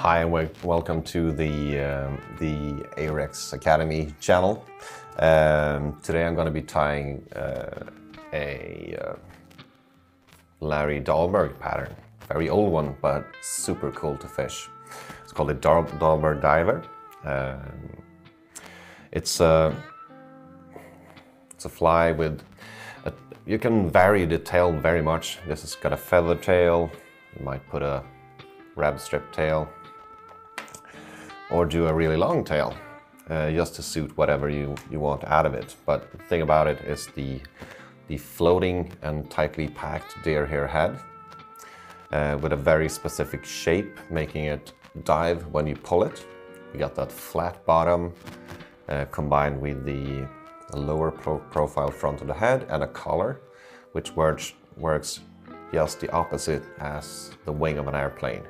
Hi and welcome to the Ahrex Academy channel. Today I'm going to be tying a Larry Dahlberg pattern. Very old one, but super cool to fish. It's called the Dahlberg diver. It's a fly with you can vary the tail very much. This has got a feather tail. You might put a rab strip tail or do a really long tail just to suit whatever you want out of it. But the thing about it is the floating and tightly packed deer hair head with a very specific shape, making it dive when you pull it. You got that flat bottom combined with the lower profile front of the head and a collar, which works just the opposite as the wing of an airplane.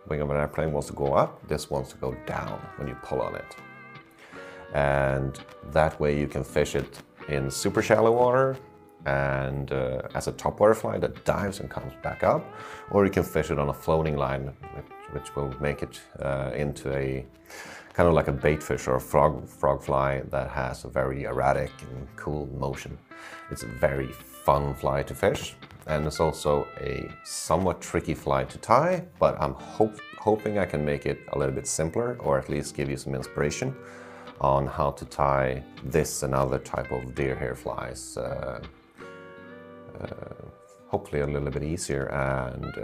Wing of an airplane wants to go up, this wants to go down when you pull on it. And that way you can fish it in super shallow water and as a topwater fly that dives and comes back up, or you can fish it on a floating line, which will make it into a kind of like a bait fish or a frog fly that has a very erratic and cool motion. It's a very fun fly to fish, and it's also a somewhat tricky fly to tie, but I'm hoping I can make it a little bit simpler, or at least give you some inspiration on how to tie this and other type of deer hair flies. Hopefully a little bit easier, and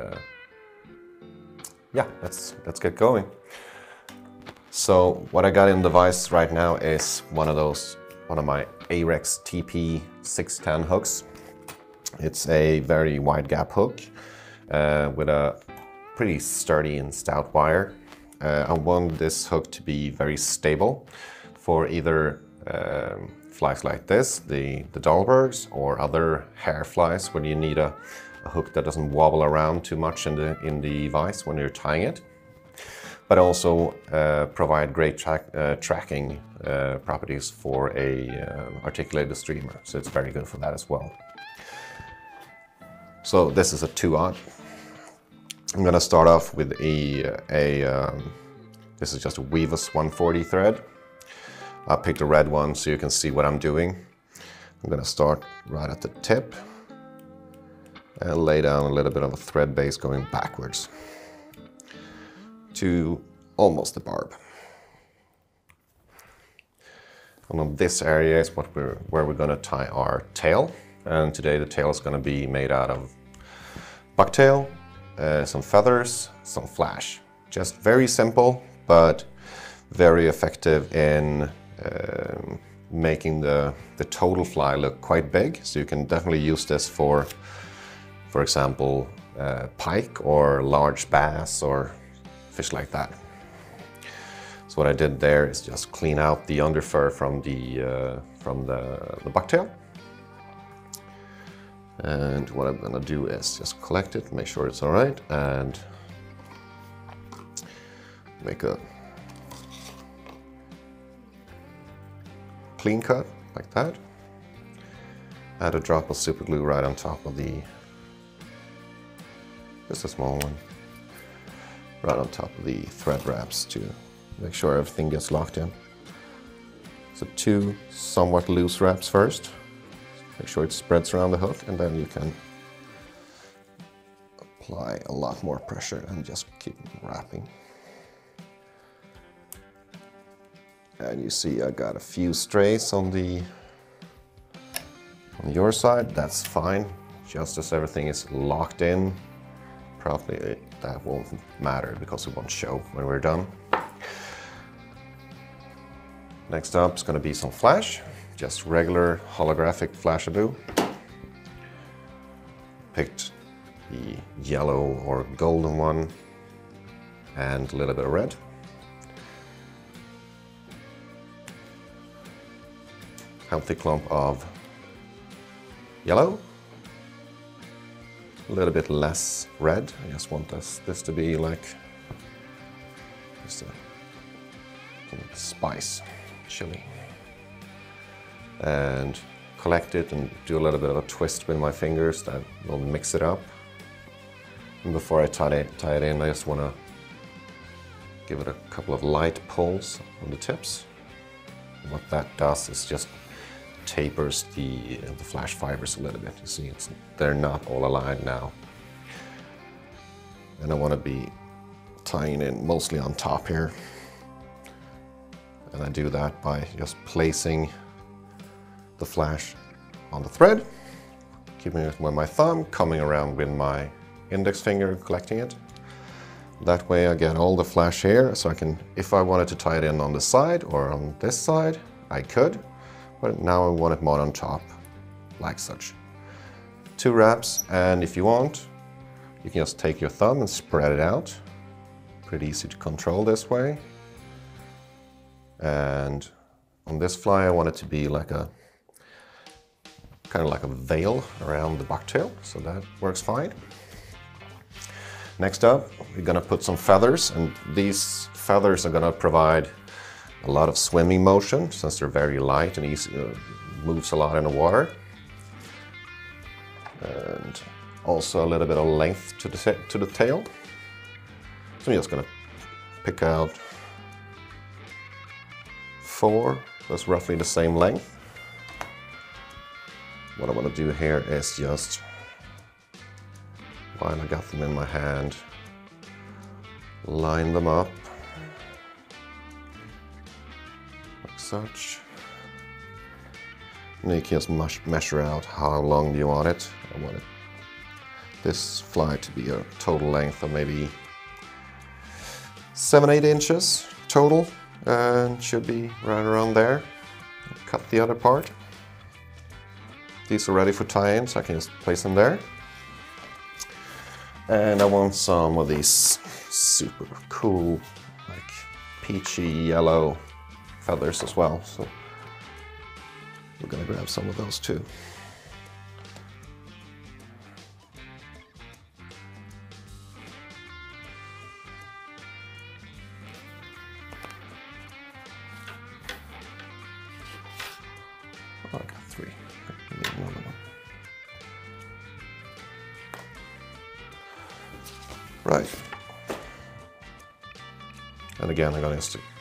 yeah, let's get going. So what I got in the vise right now is one of my Ahrex TP 610 hooks. It's a very wide gap hook with a pretty sturdy and stout wire. I want this hook to be very stable for either flies like this, the Dahlbergs, or other hair flies where you need a hook that doesn't wobble around too much in the vise when you're tying it, but also provide great tracking properties for a articulated streamer. So it's very good for that as well. So this is a 2/0. I'm gonna start off with this is just a Weavus 140 thread. I picked a red one so you can see what I'm doing. I'm gonna start right at the tip and lay down a little bit of a thread base going backwards to almost the barb. And on this area is where we're gonna tie our tail. And today the tail is gonna be made out of bucktail, some feathers, some flash. Just very simple, but very effective in making the total fly look quite big. So you can definitely use this for example, pike or large bass or fish like that. So what I did there is just clean out the underfur from the bucktail. And what I'm gonna do is just collect it, make sure it's all right, and make a clean cut like that. Add a drop of super glue right on top of just a small one, right on top of the thread wraps to make sure everything gets locked in. So 2 somewhat loose wraps first. Make sure it spreads around the hook, and then you can apply a lot more pressure and just keep wrapping. And you see I got a few strays on your side. That's fine, just as everything is locked in. Probably that won't matter because it won't show when we're done. Next up is going to be some flash, just regular holographic Flashabou. Picked the yellow or golden one and a little bit of red. Healthy clump of yellow. A little bit less red. I just want this to be like just a spice, chili. And collect it and do a little bit of a twist with my fingers that will mix it up. And before I tie it in, I just want to give it a couple of light pulls on the tips. What that does is just tapers the flash fibers a little bit. You see, they're not all aligned now. And I want to be tying in mostly on top here. And I do that by just placing the flash on the thread, keeping it with my thumb, coming around with my index finger, collecting it. That way I get all the flash here, so I can, if I wanted to tie it in on the side or on this side, I could, but now I want it more on top, like such. 2 wraps, and if you want, you can just take your thumb and spread it out. Pretty easy to control this way. And on this fly I want it to be like a, kind of like a veil around the bucktail, so that works fine. Next up, we're gonna put some feathers, and these feathers are gonna provide a lot of swimming motion since they're very light and easy, moves a lot in the water. And also a little bit of length to the tail. So I'm just gonna pick out 4, that's roughly the same length. What I want to do here is just, while I got them in my hand, line them up like such. And you can just measure out how long you want it. I want this fly to be a total length of maybe 7-8 inches total, and should be right around there. Cut the other part. These are ready for tie-in, so I can just place them there. And I want some of these super cool, like peachy yellow feathers as well. So we're gonna grab some of those too. Oh, I got 3. I need another one. Right. And again, I'm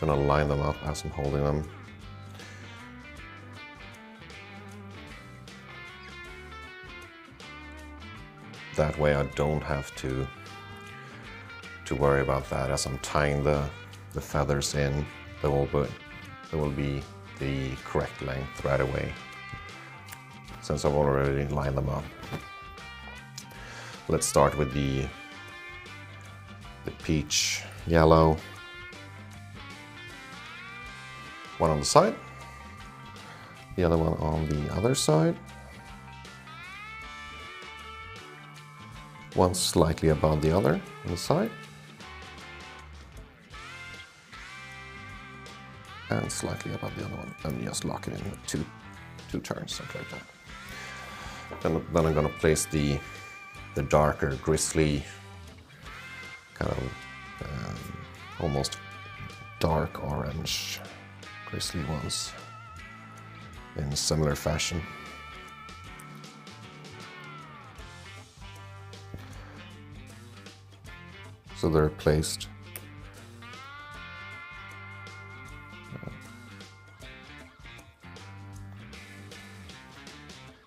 gonna line them up as I'm holding them. That way I don't have to worry about that as I'm tying the feathers in. There will be the correct length right away, since I've already lined them up. Let's start with the peach yellow. One on the side, the other one on the other side. One slightly above the other on the side. And slightly above the other one, and just lock it in with two turns, something like that. Then I'm gonna place the darker, grisly, kind of almost dark orange, grisly ones in similar fashion. So they're placed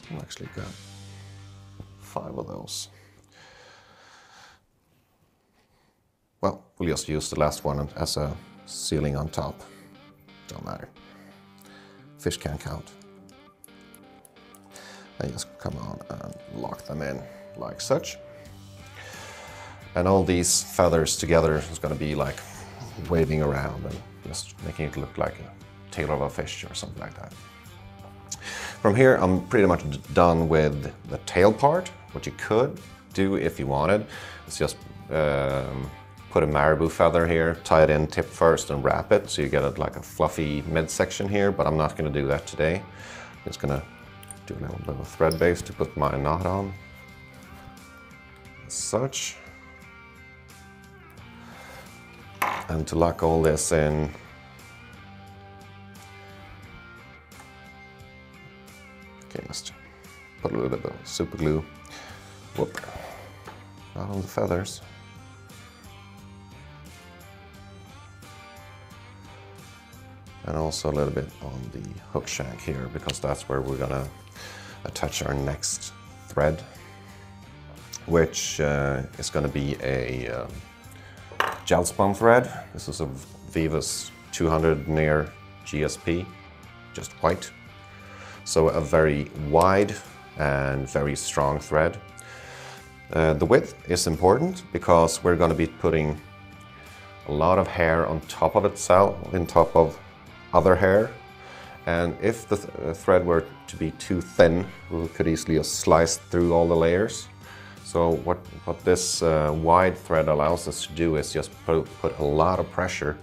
I've actually got 5 of those. Well, we'll just use the last one as a ceiling on top. Don't matter. Fish can count. And just come on and lock them in like such. And all these feathers together is going to be like waving around and just making it look like a tail of a fish or something like that. From here, I'm pretty much done with the tail part. What you could do if you wanted is just put a marabou feather here, tie it in tip first and wrap it so you get like a fluffy midsection here, but I'm not going to do that today. I'm just going to do a little bit of a thread base to put my knot on, as such. And to lock all this in, okay, just put a little bit of super glue, whoop, not on the feathers. and also a little bit on the hook shank here, because that's where we're gonna attach our next thread, which is gonna be a gel spun thread. This is a Vivus 200 near GSP, just white. So a very wide and very strong thread. The width is important because we're going to be putting a lot of hair on top of itself, on top of other hair. And if the thread were to be too thin, we could easily just slice through all the layers. So what this wide thread allows us to do is just put a lot of pressure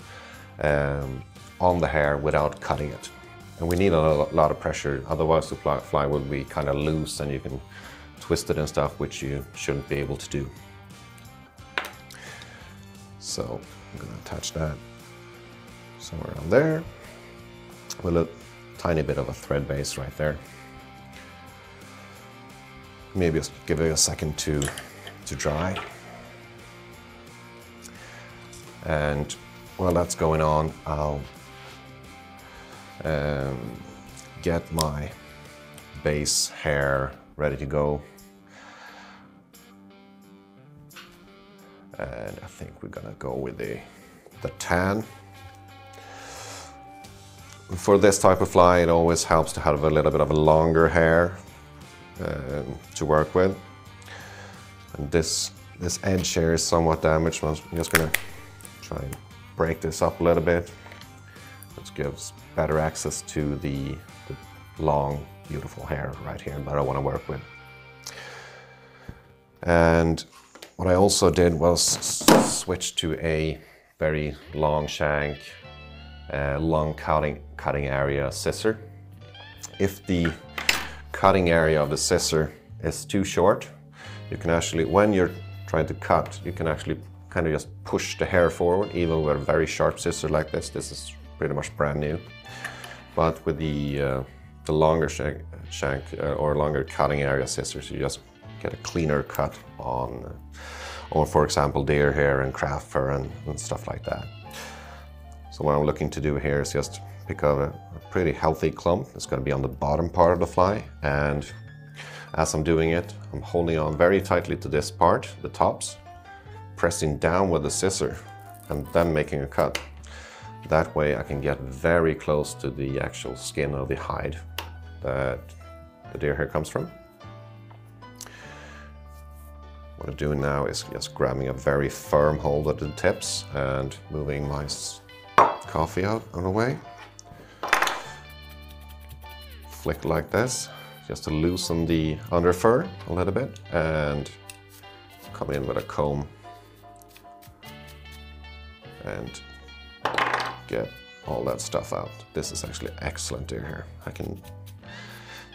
on the hair without cutting it. And we need a lot of pressure, otherwise the fly will be kind of loose and you can twist it and stuff, which you shouldn't be able to do. So I'm going to attach that somewhere around there with a tiny bit of a thread base right there. Maybe just give it a second to dry. And while that's going on, I'll get my base hair ready to go. And I think we're gonna go with the tan. For this type of fly, it always helps to have a little bit of a longer hair to work with. And this edge here is somewhat damaged. I'm just gonna try and break this up a little bit. Which gives better access to the long, beautiful hair right here that I want to work with. And what I also did was switch to a very long shank, long cutting area scissor. If the cutting area of the scissor is too short, you can actually, when you're trying to cut, you can actually kind of just push the hair forward, even with a very sharp scissor like this. This is pretty much brand new. But with the longer shank or longer cutting area scissors, you just get a cleaner cut on, or for example, deer hair and craft fur and stuff like that. So what I'm looking to do here is just pick up a pretty healthy clump. It's going to be on the bottom part of the fly, and as I'm doing it, I'm holding on very tightly to this part, the tops, pressing down with the scissor and then making a cut. That way I can get very close to the actual skin of the hide that the deer hair comes from. What I'm doing now is just grabbing a very firm hold at the tips and moving my coffee out of the way. Flick like this, just to loosen the under fur a little bit, and come in with a comb and get all that stuff out. This is actually excellent deer hair.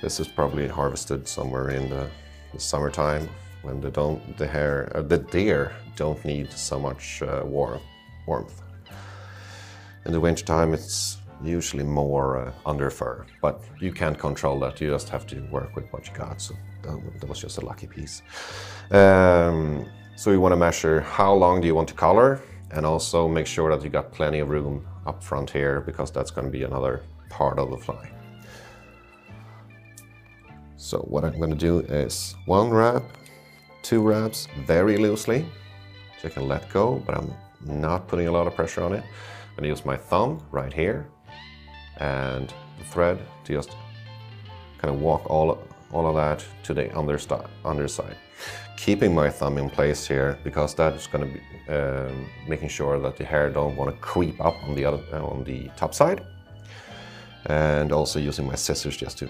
This is probably harvested somewhere in the summertime when the deer don't need so much warmth. In the wintertime, it's usually more under fur, but you can't control that. You just have to work with what you got. So that was just a lucky piece. So you want to measure how long do you want to color, and also make sure that you got plenty of room up front here, because that's going to be another part of the fly. So what I'm going to do is 1 wrap, 2 wraps very loosely, so you can let go, but I'm not putting a lot of pressure on it. I'm going to use my thumb right here and the thread to just kind of walk all of that to the underside. Keeping my thumb in place here, because that's going to be making sure that the hair don't want to creep up on the top side, and also using my scissors just to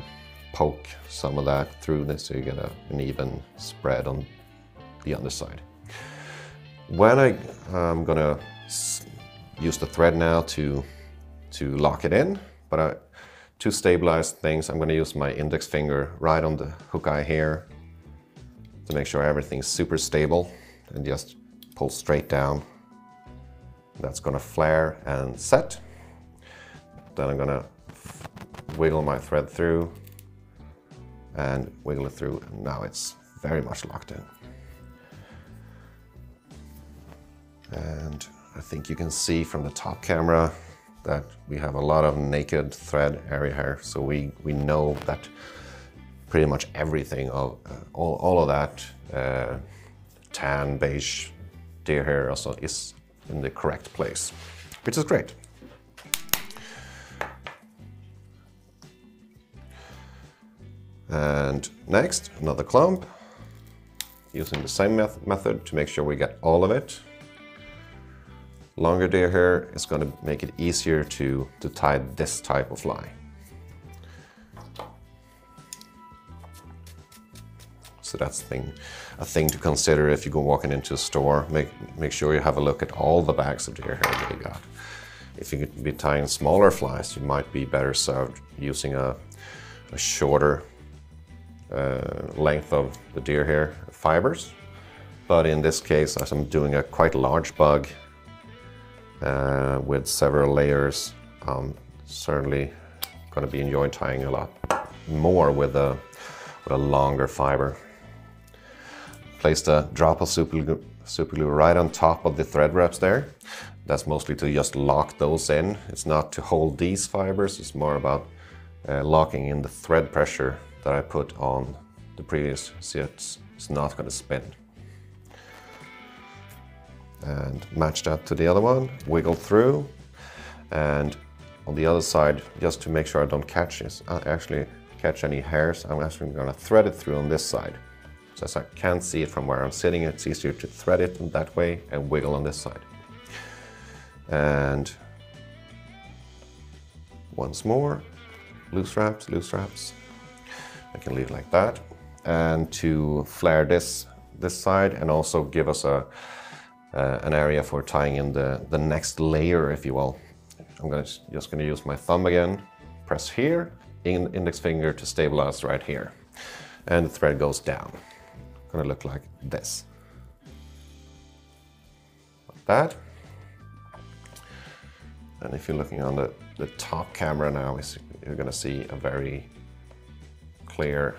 poke some of that through this so you get an even spread on the underside. When I'm gonna use the thread now to lock it in, but to stabilize things, I'm gonna use my index finger right on the hook eye here to make sure everything's super stable, and just pull straight down. That's gonna flare and set. Then I'm gonna wiggle my thread through and wiggle it through, and now it's very much locked in. And I think you can see from the top camera that we have a lot of naked thread area here, so we know that pretty much everything of all of that tan, beige deer hair also is in the correct place, which is great. And next, another clump, using the same method to make sure we get all of it. Longer deer hair is going to make it easier to tie this type of fly. So that's a thing to consider if you go walking into a store. Make sure you have a look at all the bags of deer hair that you got. If you could be tying smaller flies, you might be better served using a shorter length of the deer hair fibers. But in this case, as I'm doing a quite large bug with several layers, I'm certainly going to be enjoying tying a lot more with a longer fiber. Place the drop of super glue right on top of the thread wraps there. That's mostly to just lock those in. It's not to hold these fibers, it's more about locking in the thread pressure that I put on the previous, so it's not going to spin. And match that to the other one, wiggle through, and on the other side, just to make sure I don't catch any hairs, I'm actually going to thread it through on this side. So as I can't see it from where I'm sitting, it's easier to thread it in that way and wiggle on this side. And once more, loose wraps, loose wraps. I can leave it like that. And to flare this side and also give us an area for tying in the next layer, if you will. I'm just gonna use my thumb again, press here, index finger to stabilize right here. And the thread goes down. Gonna look like this. Like that. And if you're looking on the top camera now, you're gonna see a very clear,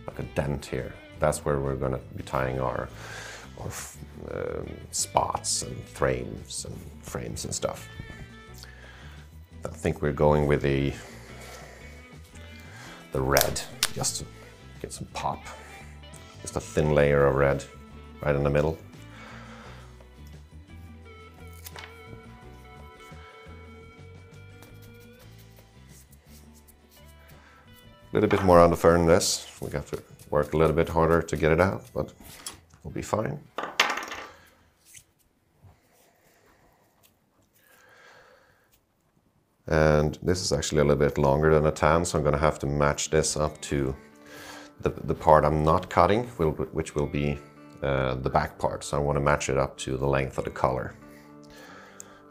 like a dent here. That's where we're gonna be tying our spots and frames and stuff. I think we're going with the red, just to get some pop. Just a thin layer of red right in the middle. A little bit more on the fern this. We have to work a little bit harder to get it out, but we'll be fine. And this is actually a little bit longer than a tan, so I'm going to have to match this up to the part I'm not cutting, which will be the back part. So I want to match it up to the length of the collar.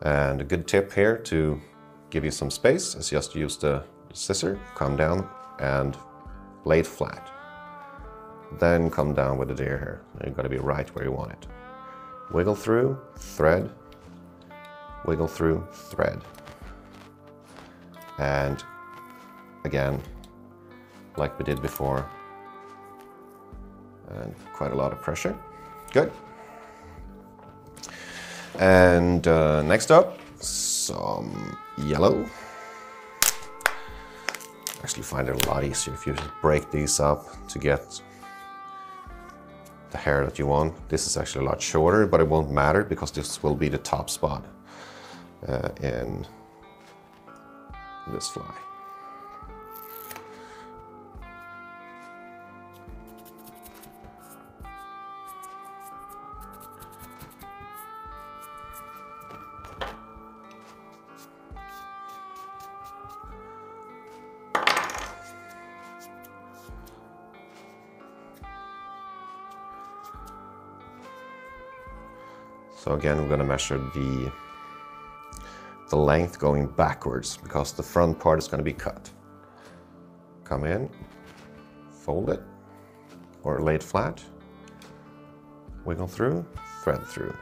And a good tip here to give you some space is just use the scissor, come down and lay it flat. Then come down with the deer hair. You've got to be right where you want it. Wiggle through, thread, wiggle through, thread. And again, like we did before, and quite a lot of pressure. Good. And next up, some yellow. Actually find it a lot easier if you just break these up to get the hair that you want. This is actually a lot shorter, but it won't matter because this will be the top spot in this fly. So again, we're going to measure the length going backwards because the front part is going to be cut. Come in, fold it, or lay it flat, wiggle through, thread through,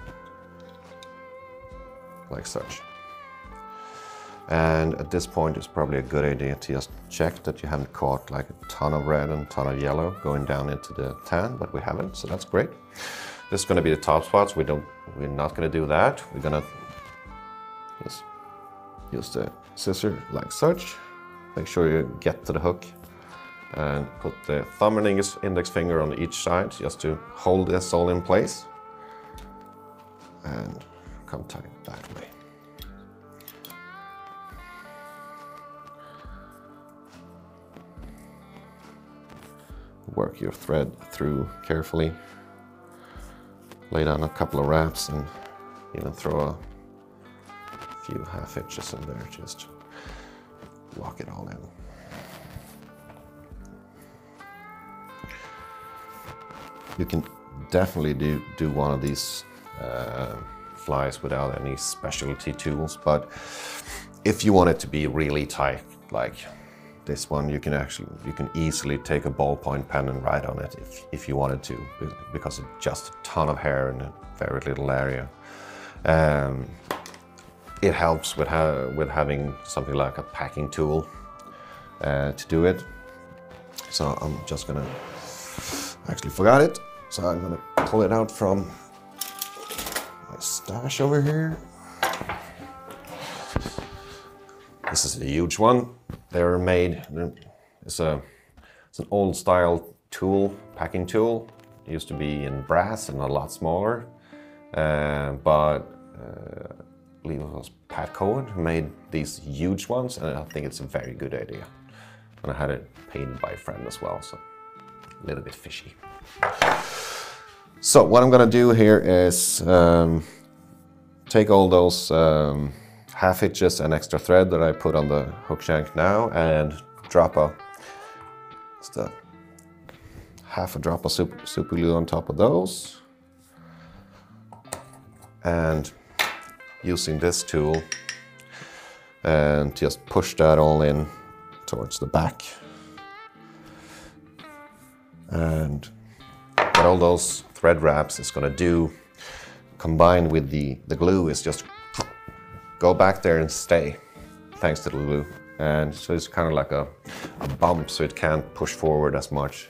like such. And at this point, it's probably a good idea to just check that you haven't caught like a ton of red and a ton of yellow going down into the tan, but we haven't, so that's great. This is going to be the top spots. We're not going to do that. We're going to just use the scissor like such. Make sure you get to the hook and put the thumb and index finger on each side just to hold this all in place. And come tight that way. Work your thread through carefully. Lay down a couple of wraps and even throw a few half hitches in there, just lock it all in. You can definitely do one of these flies without any specialty tools, but if you want it to be really tight, like this one, you can easily take a ballpoint pen and write on it if you wanted to, because it's just a ton of hair in a very little area. It helps with having something like a packing tool to do it. So I'm just gonna, actually forgot it, so I'm gonna pull it out from my stash over here. This is a huge one. They're made, it's an old style tool, packing tool. It used to be in brass and a lot smaller, but I believe it was Pat Cohen who made these huge ones, and I think it's a very good idea. And I had it painted by a friend as well, so a little bit fishy. So what I'm gonna do here is take all those half hitches and extra thread that I put on the hook shank now and drop half a drop of super glue on top of those. And using this tool and just push that all in towards the back. And what all those thread wraps is going to do, combined with the glue, is just go back there and stay, thanks to the glue. And so it's kind of like a bump, so it can't push forward as much,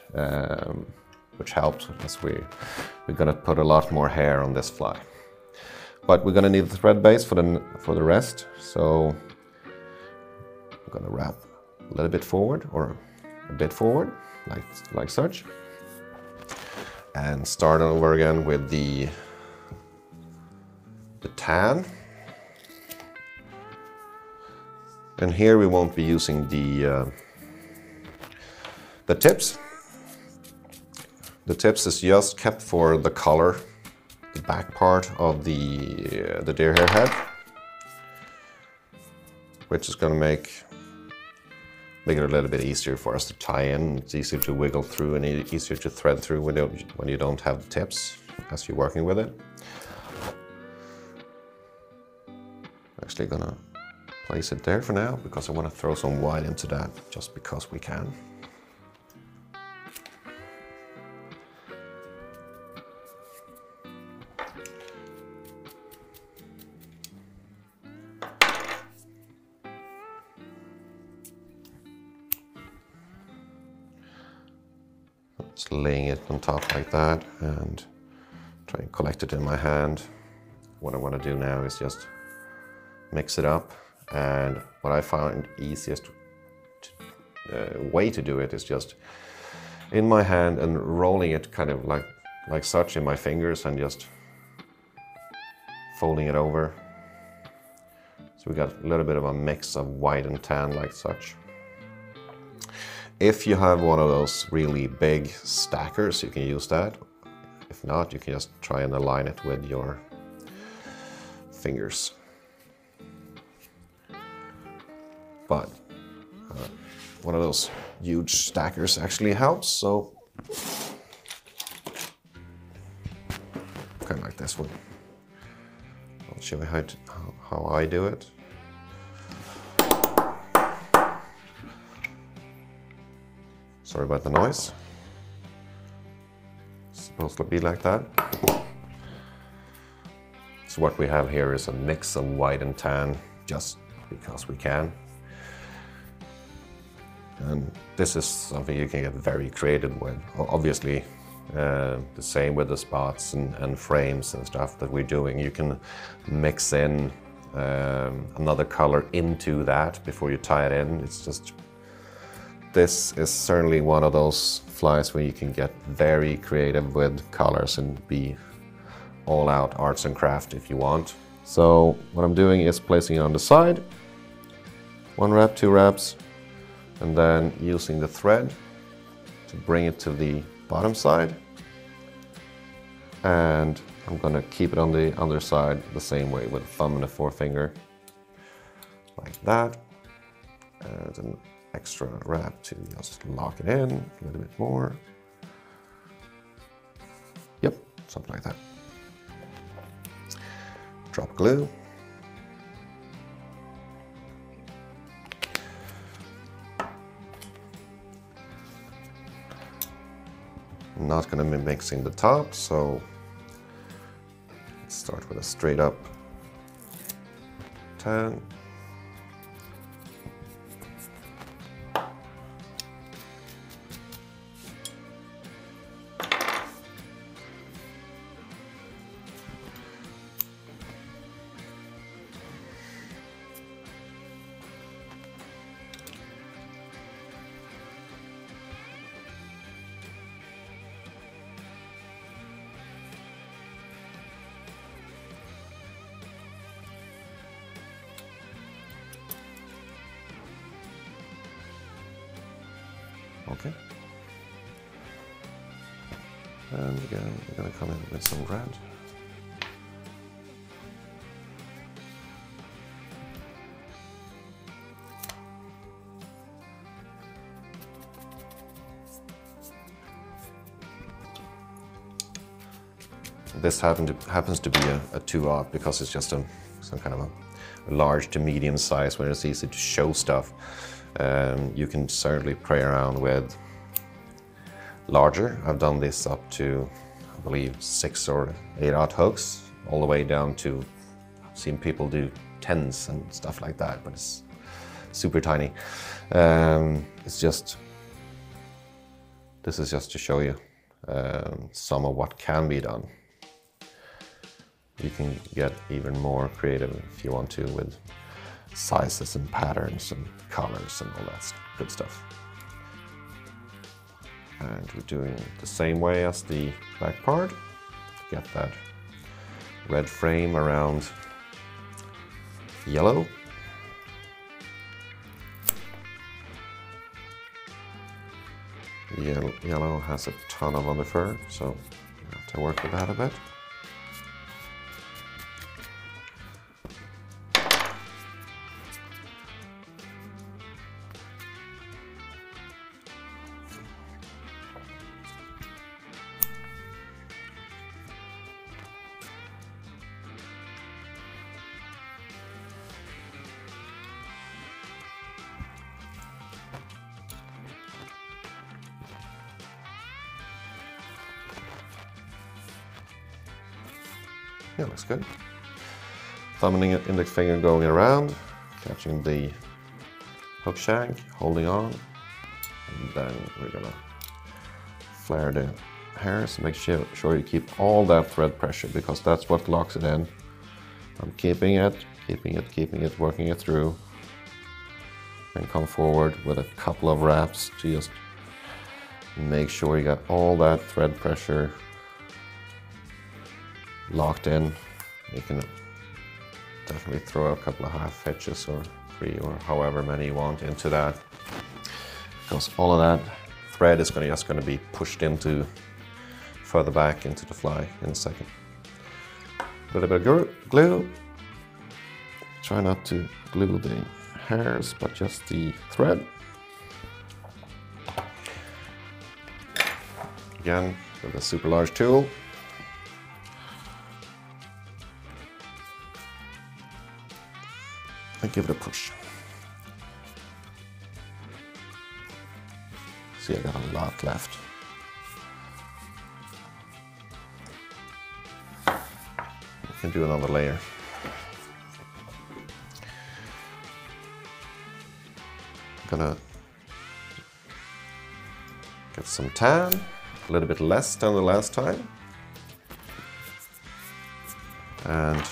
which helps as we're going to put a lot more hair on this fly. But we're going to need the thread base for the rest, so I'm going to wrap a little bit forward, or a bit forward, like such, and start over again with the tan. And here we won't be using the tips. The tips is just kept for the color, the back part of the deer hair head, which is going to make it a little bit easier for us to tie in. It's easier to wiggle through and easier to thread through when you don't have the tips as you're working with it. Actually gonna place it there for now because I want to throw some white into that just because we can. Just laying it on top like that and try and collect it in my hand. What I want to do now is just mix it up, and what I found easiest way to do it is just in my hand and rolling it kind of like such in my fingers and just folding it over. So we got a little bit of a mix of white and tan like such. If you have one of those really big stackers, you can use that. If not, you can just try and align it with your fingers. But one of those huge stackers actually helps, so kind of like this one. I'll show you how I do it. Sorry about the noise. It's supposed to be like that. So what we have here is a mix of white and tan, just because we can. And this is something you can get very creative with. Obviously, the same with the spots and frames and stuff that we're doing. You can mix in another color into that before you tie it in. It's just, this is certainly one of those flies where you can get very creative with colors and be all out arts and craft if you want. So what I'm doing is placing it on the side, 1 wrap, 2 wraps, and then using the thread to bring it to the bottom side. And I'm gonna keep it on the underside the same way with the thumb and the forefinger, like that. And an extra wrap to just lock it in a little bit more. Yep, something like that. Drop glue. I'm not going to be mixing the top, so let's start with a straight up tan. Okay. And again, we're going to come in with some red. This happens to be a 2/0 because it's just some kind of a large to medium size where it's easy to show stuff. You can certainly play around with larger. I've done this up to, I believe, 6 or 8/0 hooks, all the way down to, I've seen people do 10s and stuff like that, but it's super tiny. It's just, this is just to show you some of what can be done. You can get even more creative if you want to with sizes and patterns and colors and all that good stuff. And we're doing it the same way as the back part. Get that red frame around yellow. Yellow has a ton of underfur, so you have to work with that a bit. Yeah, looks good. Thumb and index finger going around, catching the hook shank, holding on, and then we're gonna flare the hairs. Make sure you keep all that thread pressure because that's what locks it in. I'm keeping it, working it through, and come forward with a couple of wraps to just make sure you got all that thread pressure locked in. You can definitely throw a couple of half hitches or 3 or however many you want into that, because all of that thread is just going to be pushed into further back into the fly in a second. A little bit of glue. Try not to glue the hairs, but just the thread. Again, with a super large tool. And give it a push. See, I got a lot left. We can do another layer. I'm gonna get some tan, a little bit less than the last time. And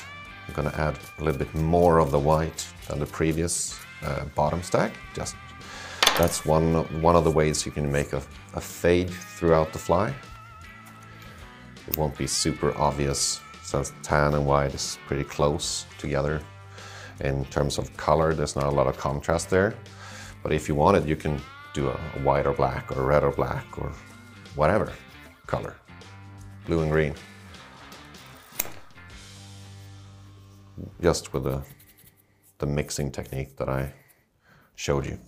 I'm gonna add a little bit more of the white than the previous bottom stack. Just that's one of the ways you can make a fade throughout the fly. It won't be super obvious since tan and white is pretty close together. In terms of color, there's not a lot of contrast there. But if you want it, you can do a white or black or red or black or whatever color, blue and green. Just with the mixing technique that I showed you.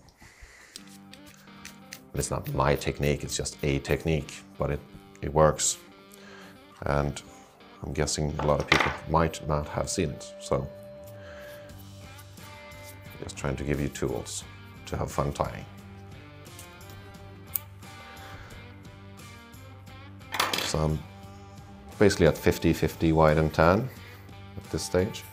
It's not my technique, it's just a technique, but it works. And I'm guessing a lot of people might not have seen it, so just trying to give you tools to have fun tying. So I'm basically at 50-50 white and tan at this stage.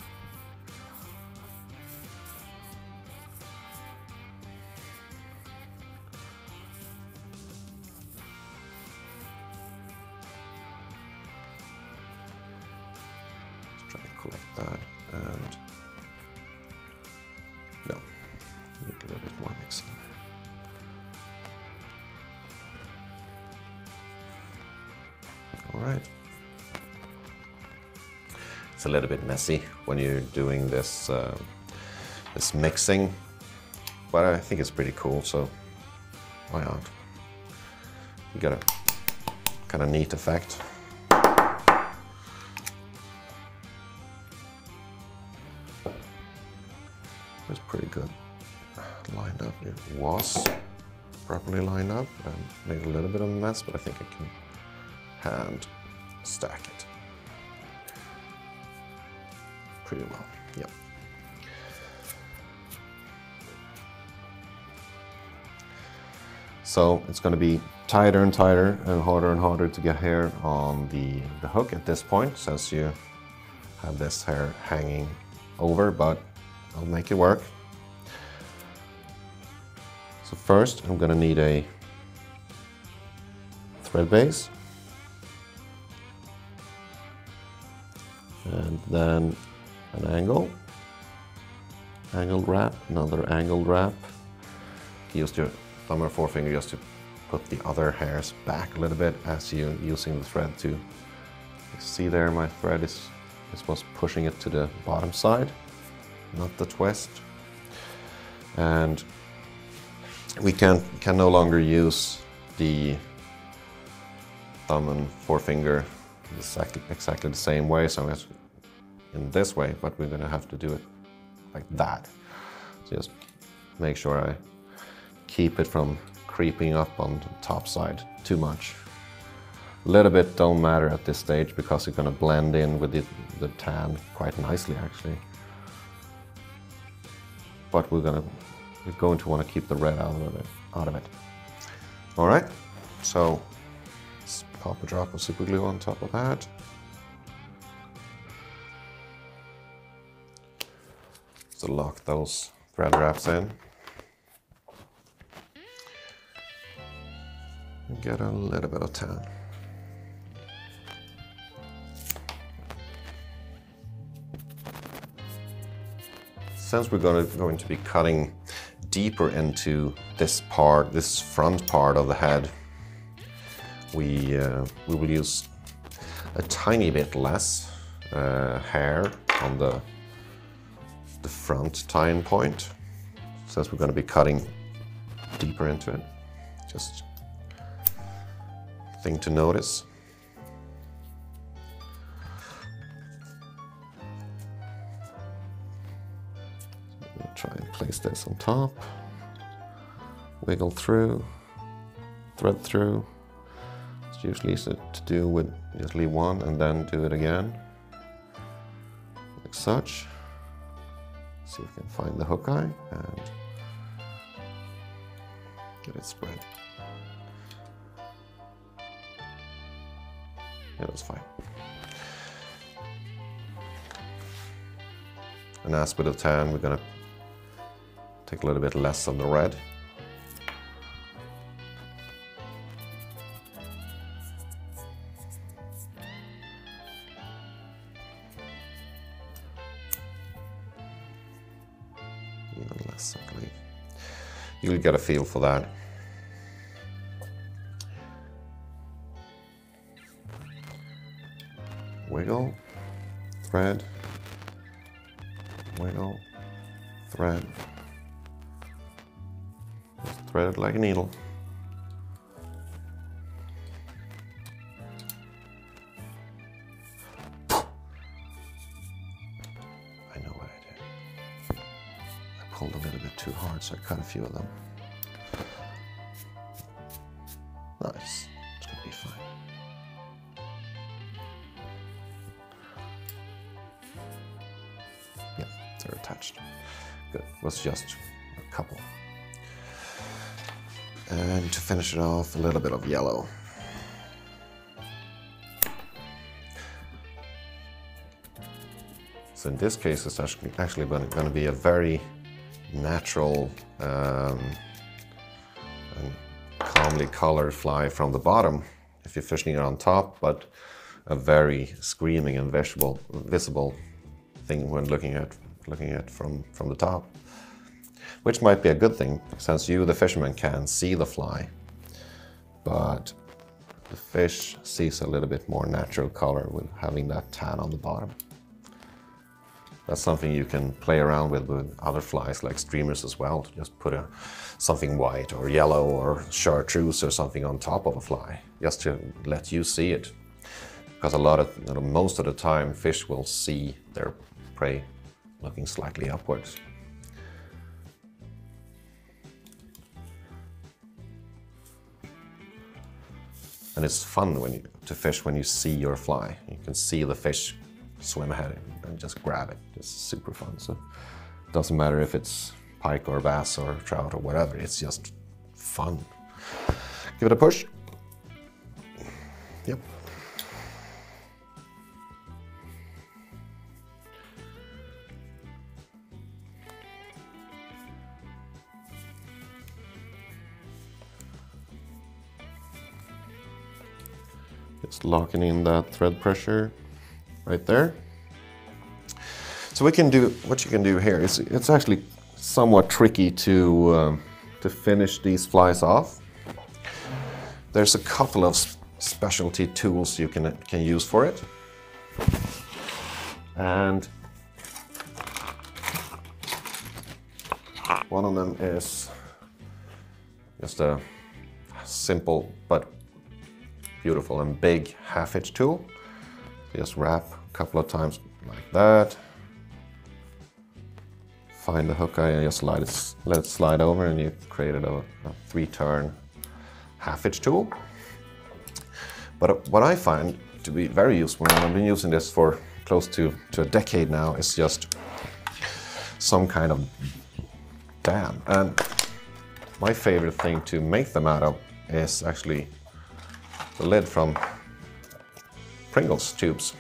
Let's try and collect that and no, need a little bit more mixing. All right. It's a little bit messy when you're doing this this mixing, but I think it's pretty cool, so why not? You get a kind of neat effect. It's pretty good lined up. It was properly lined up. I made a little bit of a mess, but I think I can hand stack it pretty well. Yep. So it's going to be tighter and tighter and harder to get hair on the hook at this point, since you have this hair hanging over, but I'll make it work. So first I'm going to need a thread base. And then an angled wrap, another angled wrap. Use your thumb or forefinger just to put the other hairs back a little bit as you're using the thread to, you see there my thread is supposed pushing it to the bottom side, not the twist. And we can no longer use the thumb and forefinger exactly the same way, so it's in this way, but we're going to have to do it like that. So just make sure I keep it from creeping up on the top side too much. A little bit don't matter at this stage because it's going to blend in with the tan quite nicely actually. But we're going to want to keep the red out of it. All right, so let's pop a drop of super glue on top of that. So lock those thread wraps in. And get a little bit of tan. Since we're going to be cutting deeper into this front part of the head, we will use a tiny bit less hair on the front tying point, since we're going to be cutting deeper into it. Just thing to notice. So I'm going to try and place this on top, wiggle through, thread through. It's usually easy to do with just leave one and then do it again, like such. See if we can find the hook eye and get it spread. Yeah, that's fine. And as with the tan, we're gonna take a little bit less of the red. even less, I believe. You'll get a feel for that. Wiggle, thread, wiggle, thread. Just thread it like a needle. I know what I did. I pulled a little bit too hard, so I cut a few of them. Nice, it's gonna be fine. Yeah, they're attached. Good, it was just a couple. And to finish it off, a little bit of yellow. So in this case, it's actually going to be a very natural and calmly colored fly from the bottom if you're fishing it on top, but a very screaming and visible thing when looking at from the top. Which might be a good thing, since you, the fisherman, can see the fly, but the fish sees a little bit more natural color with having that tan on the bottom. That's something you can play around with other flies like streamers as well. Just put something white or yellow or chartreuse or something on top of a fly, just to let you see it. Because most of the time, fish will see their prey looking slightly upwards. And it's fun to fish when you see your fly. You can see the fish swim ahead and just grab it. It's super fun. So it doesn't matter if it's pike or bass or trout or whatever. It's just fun. Give it a push. Yep. Just locking in that thread pressure right there. So what you can do here is, it's actually somewhat tricky to finish these flies off. There's a couple of specialty tools you can use for it. And one of them is just a simple but beautiful and big half-hitch tool. Just wrap a couple of times like that. Find the hook eye and just let it slide over, and you created a 3-turn half-hitch tool. But what I find to be very useful, and I've been using this for close to a decade now, is just some kind of dam. And my favorite thing to make them out of is actually the lid from Pringles tubes.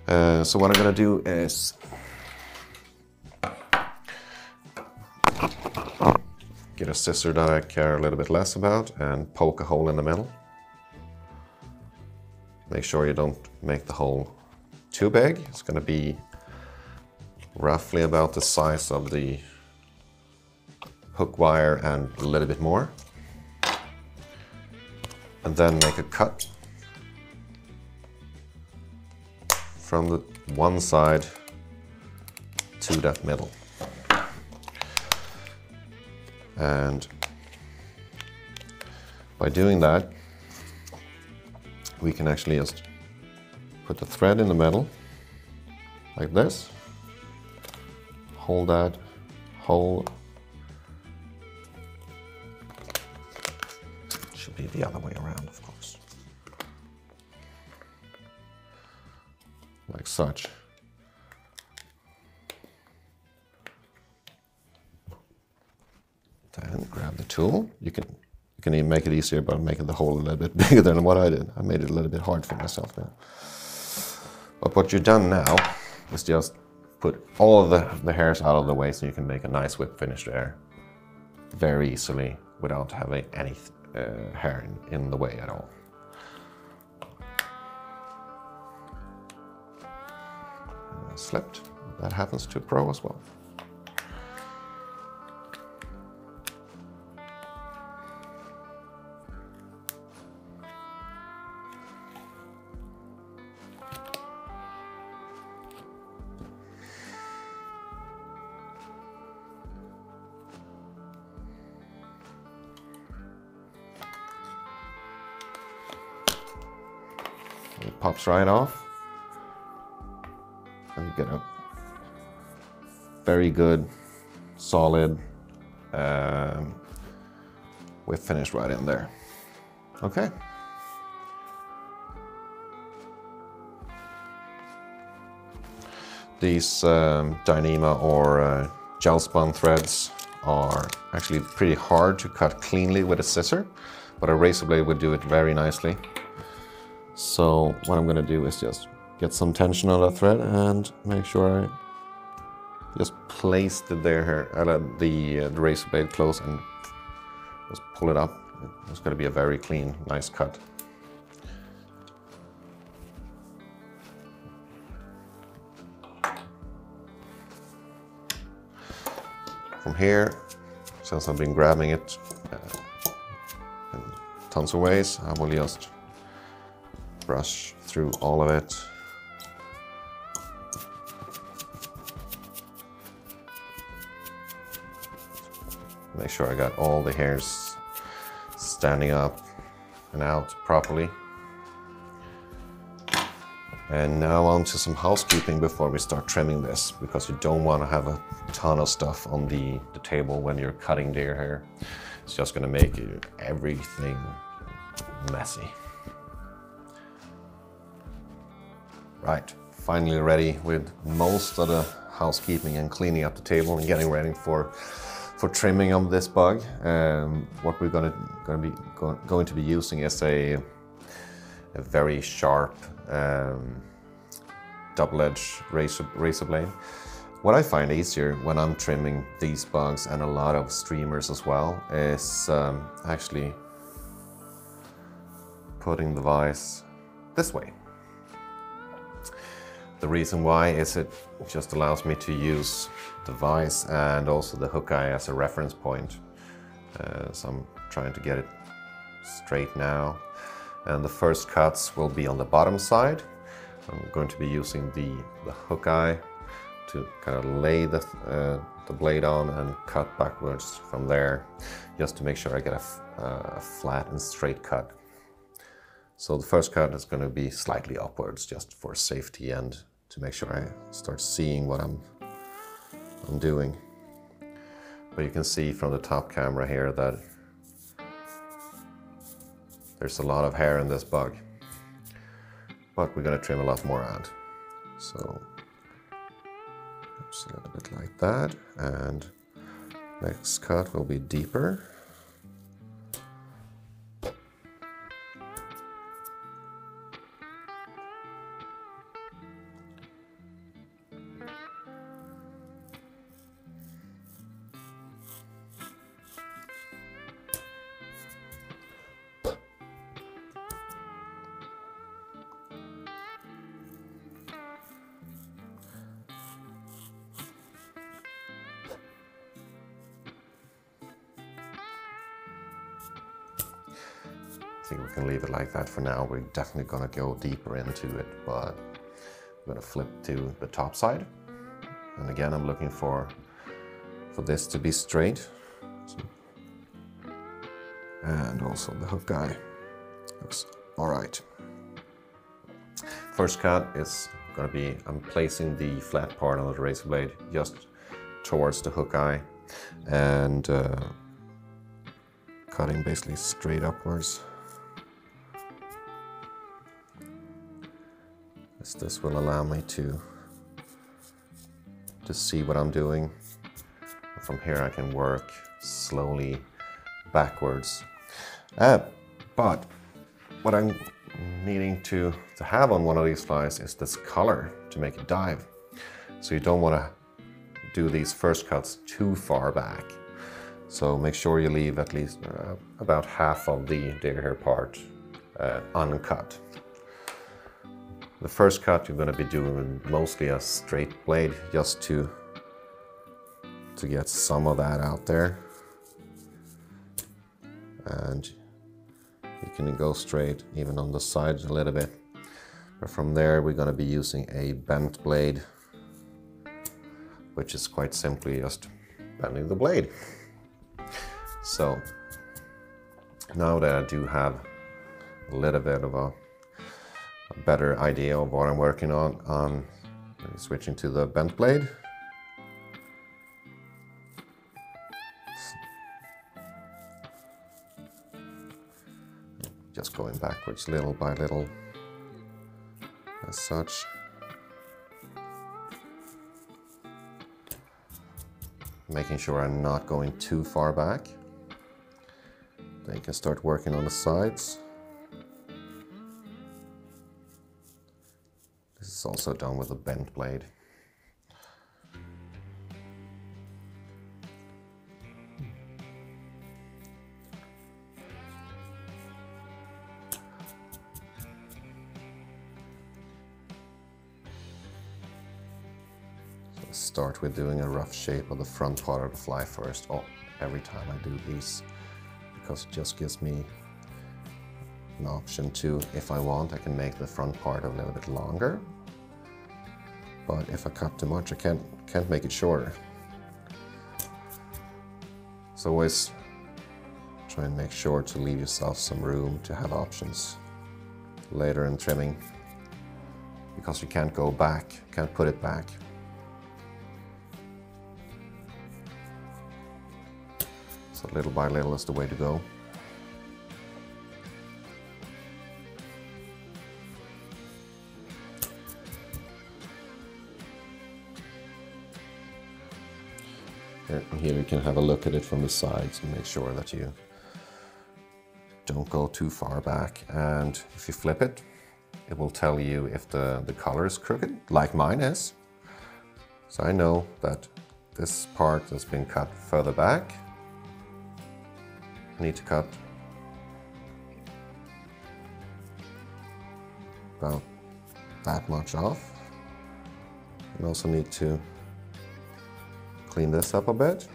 So what I'm going to do is get a scissor that I care a little bit less about and poke a hole in the middle. Make sure you don't make the hole too big. It's going to be roughly about the size of the hook wire and a little bit more. And then make a cut from the one side to that middle. And by doing that, we can actually just put the thread in the middle, like this. Hold that hole. Should be the other way around, of course. Like such. Then grab the tool. You can even make it easier by making the hole a little bit bigger than what I did. I made it a little bit hard for myself now. But what you've done now is just put all of the hairs out of the way so you can make a nice whip finish there very easily without having any hair in the way at all. Slipped. That happens to a pro as well. It pops right off. And you get a very good, solid whip finish right in there. Okay. These Dyneema or gel spun threads are actually pretty hard to cut cleanly with a scissor, but a razor blade would do it very nicely. So what I'm going to do is just get some tension on that thread and make sure I just place the razor blade close and just pull it up. It's going to be a very clean, nice cut. From here, since I've been grabbing it in tons of ways, I will just brush through all of it. Make sure I got all the hairs standing up and out properly. And now on to some housekeeping before we start trimming this, because you don't want to have a ton of stuff on the table when you're cutting deer hair. It's just going to make everything messy. Right, finally ready with most of the housekeeping and cleaning up the table and getting ready for trimming of this bug. What we're going to be using is a very sharp double-edged razor blade. What I find easier when I'm trimming these bugs and a lot of streamers as well is actually putting the vise this way. The reason why is it just allows me to use the vise and also the hook eye as a reference point. So I'm trying to get it straight now. And the first cuts will be on the bottom side. I'm going to be using the hook eye to kind of lay the blade on and cut backwards from there, just to make sure I get a flat and straight cut. So the first cut is going to be slightly upwards, just for safety and to make sure I start seeing what I'm doing. But you can see from the top camera here that there's a lot of hair in this bug, but we're going to trim a lot more out. So just a little bit like that, and next cut will be deeper. I think we can leave it like that for now. We're definitely going to go deeper into it, but I'm going to flip to the top side. And again, I'm looking for this to be straight. And also the hook eye looks all right. First cut is going to be, I'm placing the flat part on the razor blade just towards the hook eye and cutting basically straight upwards. This will allow me to see what I'm doing. From here I can work slowly backwards. But what I'm needing to have on one of these flies is this color to make it dive. So you don't want to do these first cuts too far back. So make sure you leave at least about half of the deer hair part uncut. The first cut you're going to be doing mostly a straight blade, just to get some of that out there. And you can go straight even on the sides a little bit. But from there we're going to be using a bent blade, which is quite simply just bending the blade. So now that I do have a little bit of a better idea of what I'm working on, I'm switching to the bent blade. Just going backwards little by little, as such. Making sure I'm not going too far back. Then you can start working on the sides. This is also done with a bent blade. Start with doing a rough shape of the front part of the fly first. Oh, every time I do these, because it just gives me an option to, if I want, I can make the front part a little bit longer. But if I cut too much, I can't make it shorter. So always try and make sure to leave yourself some room to have options later in trimming, because you can't go back, can't put it back. So little by little is the way to go. Here you can have a look at it from the sides and make sure that you don't go too far back. And if you flip it, it will tell you if the color is crooked, like mine is. So I know that this part has been cut further back. I need to cut about that much off. And also need to clean this up a bit.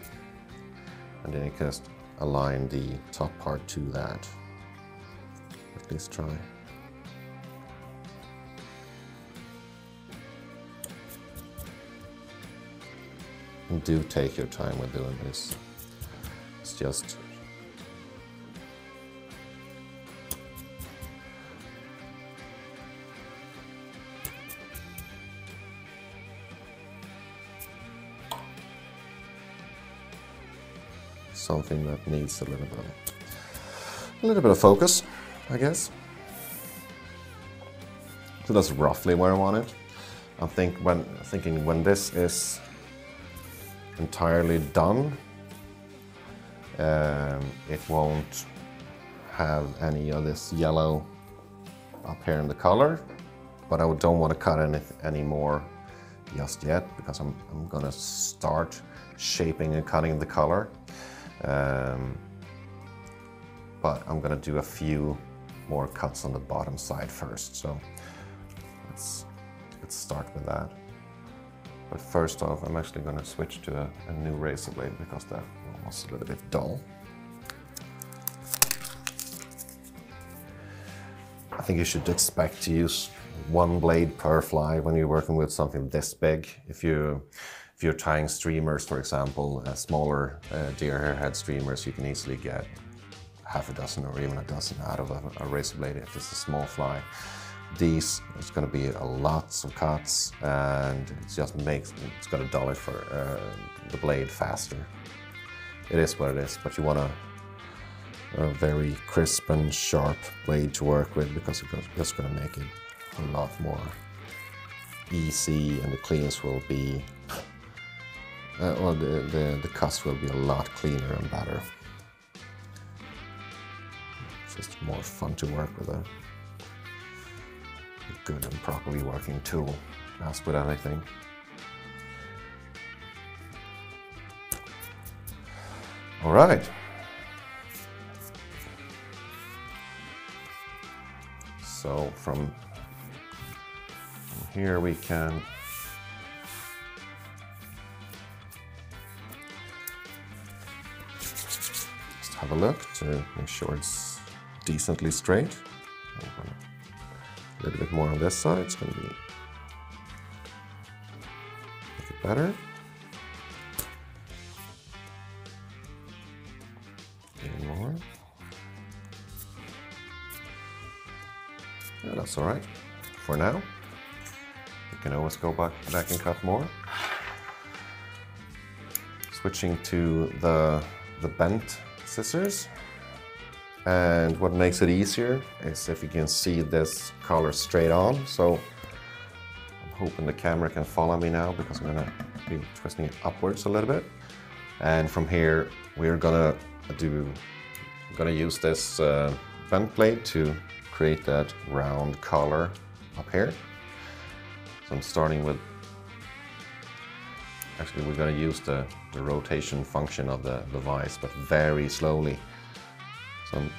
And then you can just align the top part to that. At least try. And do take your time with doing this. It's just something that needs a little bit of focus, I guess. So that's roughly where I want it. I think when this is entirely done, it won't have any of this yellow up here in the color, but I don't want to cut any more just yet, because I'm gonna start shaping and cutting the color. But I'm gonna do a few more cuts on the bottom side first, so let's start with that. But first off, I'm actually gonna switch to a new razor blade, because that was a little bit dull. I think you should expect to use one blade per fly when you're working with something this big. If you're tying streamers, for example, smaller deer hairhead streamers, you can easily get half a dozen or even a dozen out of a razor blade if it's a small fly. These, it's going to be lots of cuts, and it's going to dull it for the blade faster. It is what it is, but you want a very crisp and sharp blade to work with, because it's going to make it a lot more easy, and the cleans will be the cuts will be a lot cleaner and better. It's just more fun to work with a good and properly working tool, as with anything. All right. So from here we can have a look to make sure it's decently straight. A little bit more on this side, it's going to make it better. Even more. Yeah, that's all right. for now. You can always go back and cut more. Switching to the bent scissors. And what makes it easier is if you can see this collar straight on. So I'm hoping the camera can follow me now because I'm gonna be twisting it upwards a little bit. And from here, we're gonna use this bent blade to create that round collar up here. So I'm starting with, actually we're gonna use the rotation function of the vise, but very slowly. So I'm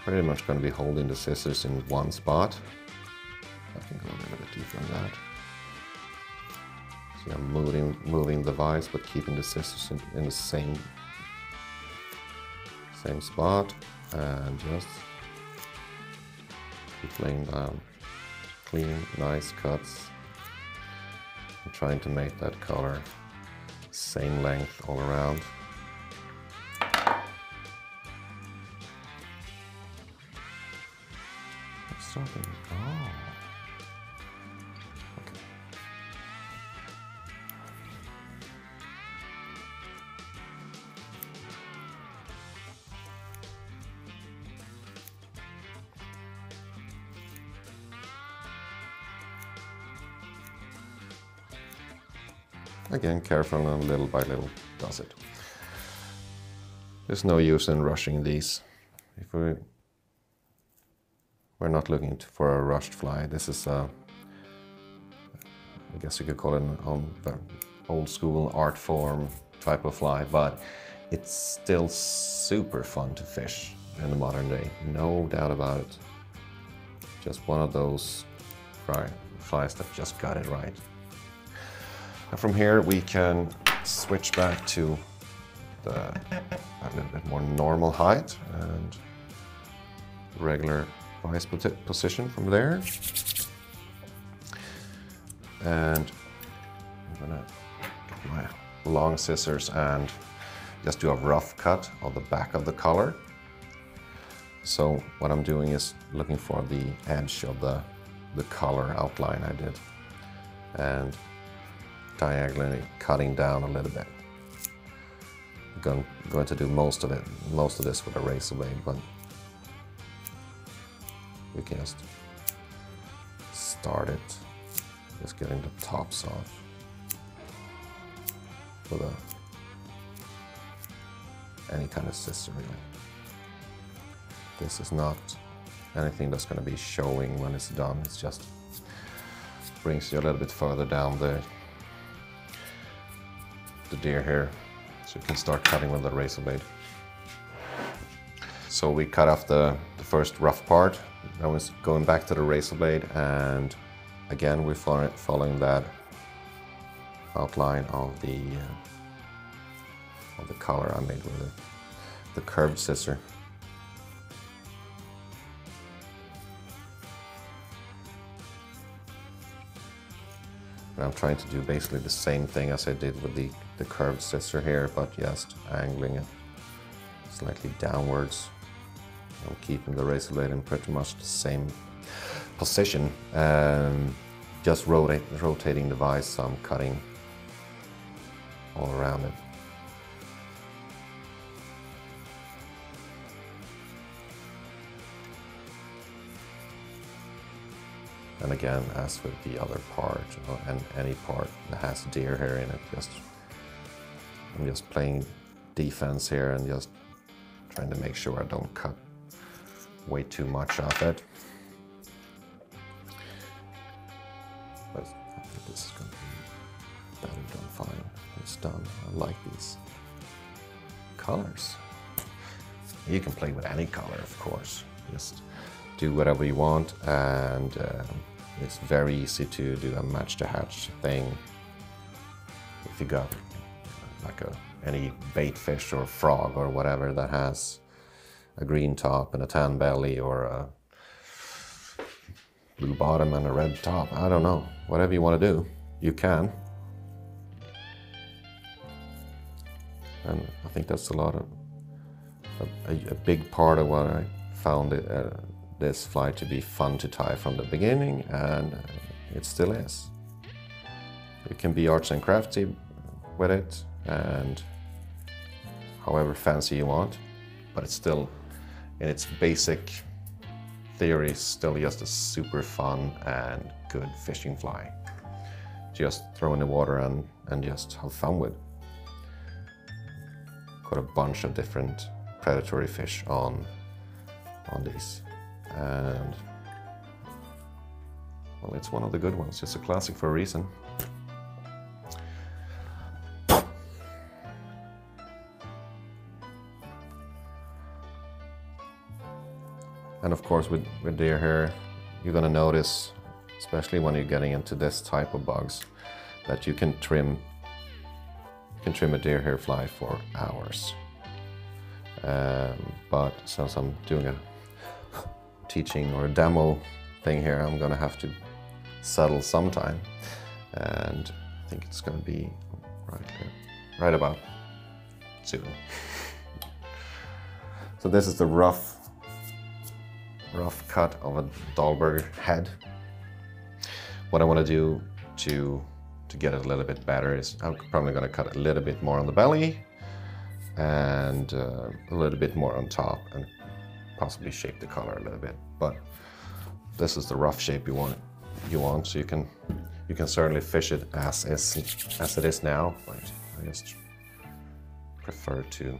pretty much going to be holding the scissors in one spot. I can go a little bit deeper than that. So I'm moving the vise, but keeping the scissors in the same spot, and just keep laying down clean, nice cuts. I'm trying to make that color same length all around. Something. Oh. Okay. Again, careful and little by little does it. There's no use in rushing these. If we're not looking for a rushed fly. This is I guess you could call it an old school art form type of fly, but it's still super fun to fish in the modern day. No doubt about it. Just one of those flies that just got it right. And from here we can switch back to a little bit more normal height and regular vise position from there. And I'm gonna get my long scissors and just do a rough cut of the back of the collar. So what I'm doing is looking for the edge of the collar outline I did and diagonally cutting down a little bit. I'm going to do most of this with a razor blade, but we can just start it, just getting the tops off with any kind of scissor really. This is not anything that's going to be showing when it's done, it's just brings you a little bit further down the deer here, so you can start cutting with the razor blade. So we cut off the first rough part. I was going back to the razor blade, and again we're following that outline of the collar I made with the curved scissor. And I'm trying to do basically the same thing as I did with the curved scissor here, but just angling it slightly downwards. I'm keeping the razor blade in pretty much the same position, and just rotating the vise, so I'm cutting all around it. And again, as with the other part, and any part that has deer hair in it, I'm just playing defense here and just trying to make sure I don't cut way too much off it. But I think this is going to be better done fine. It's done. I like these colors. You can play with any color, of course. Just do whatever you want, and it's very easy to do a match to hatch thing. If you got like any bait fish or frog or whatever that has a green top and a tan belly, or a blue bottom and a red top, I don't know, whatever you want to do, you can. And I think that's a big part of what I found this fly to be fun to tie from the beginning, and it still is. You can be arts and crafty with it, and however fancy you want, but it's still, in its basic theory, still just a super fun and good fishing fly. Just throw in the water and just have fun with. Got a bunch of different predatory fish on these, and well, it's one of the good ones. It's a classic for a reason. And of course, with deer hair, you're gonna notice, especially when you're getting into this type of bugs, that you can trim a deer hair fly for hours. But since I'm doing a teaching or a demo thing here, I'm gonna have to settle sometime, and I think it's gonna be right about soon. So this is the rough cut of a Dahlberg head. What I want to do to get it a little bit better is I'm probably going to cut a little bit more on the belly and a little bit more on top, and possibly shape the color a little bit. But this is the rough shape you want. So you can certainly fish it as it is now. But I just prefer to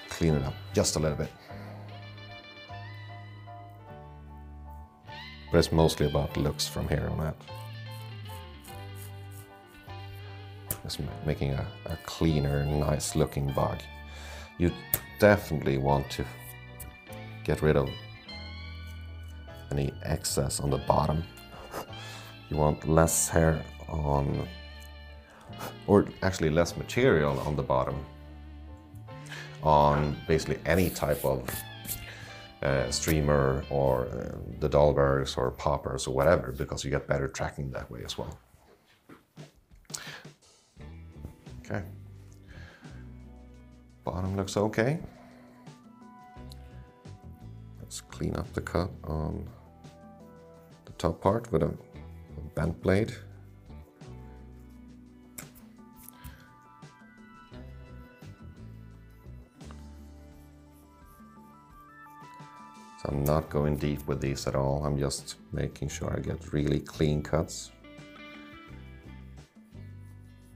clean it up just a little bit. But it's mostly about looks from here on out. Just making a cleaner, nice looking bug. You definitely want to get rid of any excess on the bottom. You want less hair on, or actually less material on the bottom, on basically any type of streamer or the Dahlbergs or poppers or whatever, because you get better tracking that way as well. Okay. Bottom looks okay. Let's clean up the cut on the top part with a bent blade. So I'm not going deep with these at all. I'm just making sure I get really clean cuts.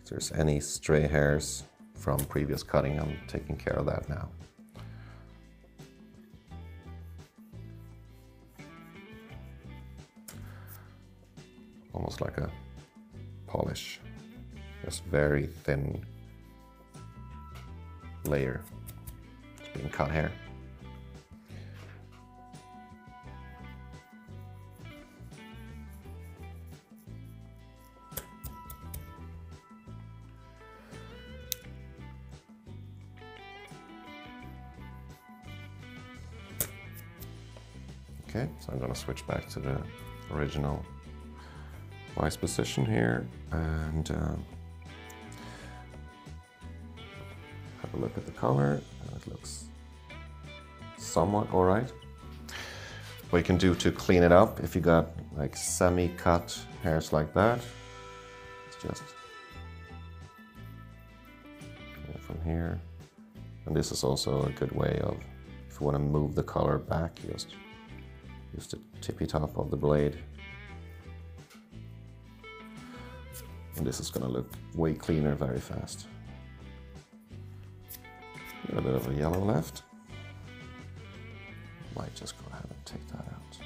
If there's any stray hairs from previous cutting, I'm taking care of that now. Almost like a polish, just very thin layer. It's being cut here. Okay, so I'm going to switch back to the original vice position here and have a look at the color. It looks somewhat alright. What you can do to clean it up, if you got like semi-cut hairs like that, it's just from here. And this is also a good way of, if you want to move the color back, just use the tippy top of the blade. And this is going to look way cleaner very fast. A little bit of a yellow left. Might just go ahead and take that out.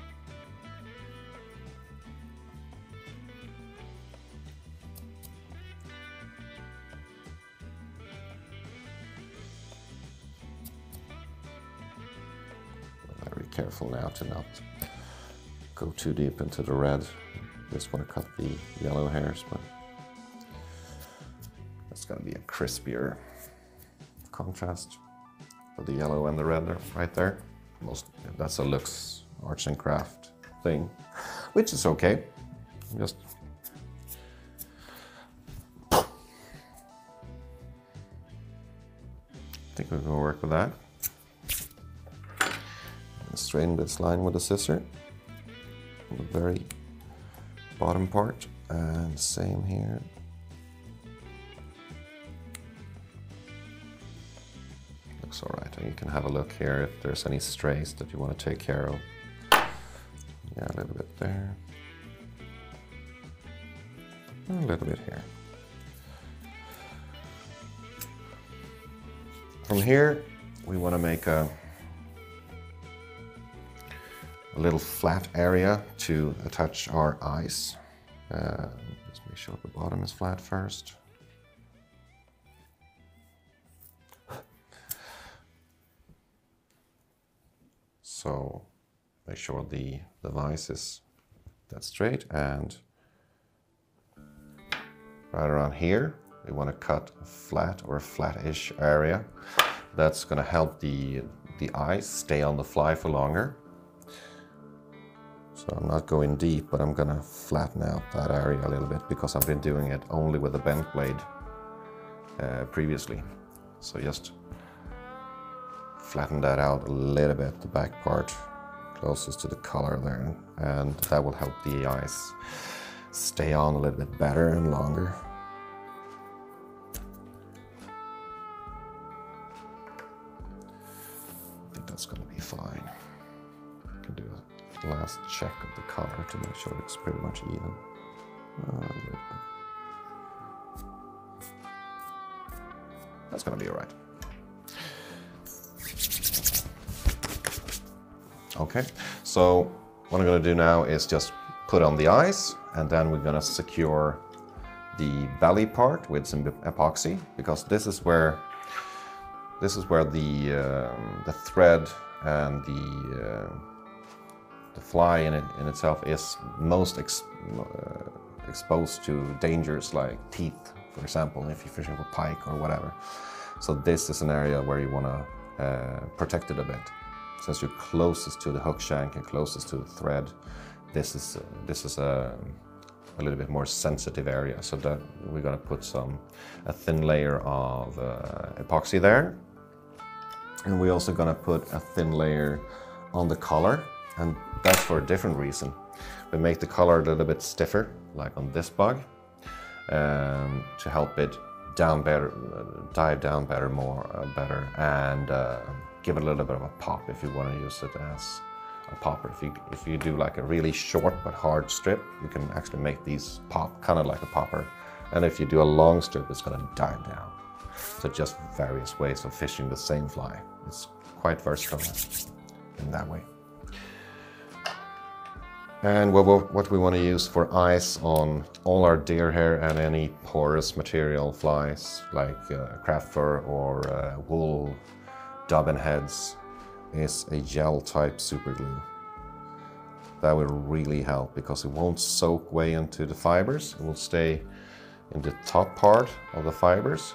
Very careful now to not go too deep into the red. Just want to cut the yellow hairs, but it's going to be a crispier contrast for the yellow and the red right there. That's a looks arts and craft thing, which is okay. Just I think we're going to work with that. straighten this line with a scissor on the very bottom part, and same here. Looks all right, and you can have a look here if there's any strays that you want to take care of. Yeah, a little bit there, and a little bit here. From here, we want to make a little flat area to attach our eyes. Let's make sure the bottom is flat first. So make sure the vise is that straight, and right around here we want to cut a flat or a flat-ish area. That's going to help the eyes stay on the fly for longer. So I'm not going deep, but I'm going to flatten out that area a little bit because I've been doing it only with a bent blade previously. So just flatten that out a little bit, the back part closest to the color there, and that will help the eyes stay on a little bit better and longer. I think that's going to be fine. I can do a last check of the color to make sure it's pretty much even. That's going to be all right. Okay, so what I'm going to do now is just put on the eyes, and then we're going to secure the belly part with some epoxy, because this is where the thread and the fly in itself is most exposed to dangers like teeth, for example, if you're fishing for pike or whatever. So this is an area where you want to protect it a bit. Since you're closest to the hook shank and closest to the thread, this is a little bit more sensitive area. So that we're going to put a thin layer of epoxy there, and we're also going to put a thin layer on the collar, and that's for a different reason. We make the collar a little bit stiffer, like on this bug, to help it dive down better, and give it a little bit of a pop if you want to use it as a popper. If you do like a really short but hard strip, you can actually make these pop kind of like a popper. And if you do a long strip, it's going to dive down. So just various ways of fishing the same fly. It's quite versatile in that way. And what we want to use for eyes on all our deer hair and any porous material flies like craft fur or wool dubbin heads is a gel type super glue. That will really help because it won't soak way into the fibers. It will stay in the top part of the fibers,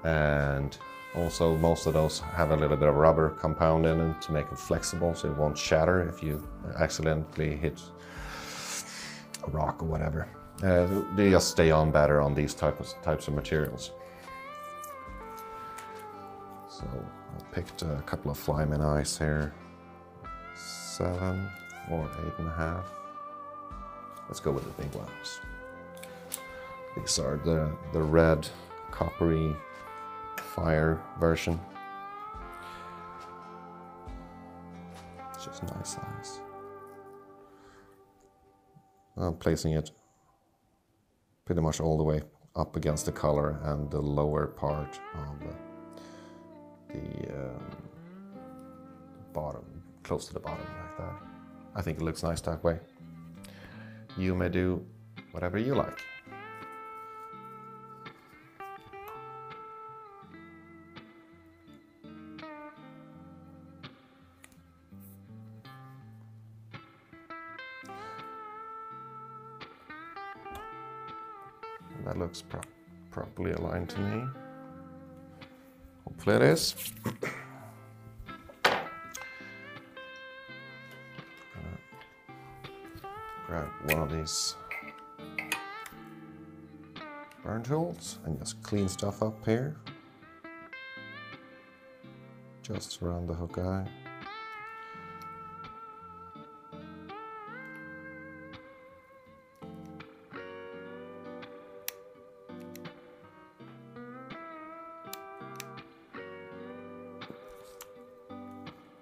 and also most of those have a little bit of rubber compound in them to make it flexible so it won't shatter if you accidentally hit a rock or whatever. They just stay on better on these types of materials. So I picked a couple of flyman eyes here, 7 or 8.5. Let's go with the big ones. These are the red coppery fire version. It's just nice eyes. I'm placing it pretty much all the way up against the collar and the lower part of the bottom, close to the bottom like that. I think it looks nice that way. You may do whatever you like. That looks properly aligned to me. Hopefully it is. Grab one of these burn tools and just clean stuff up here. Just around the hook eye.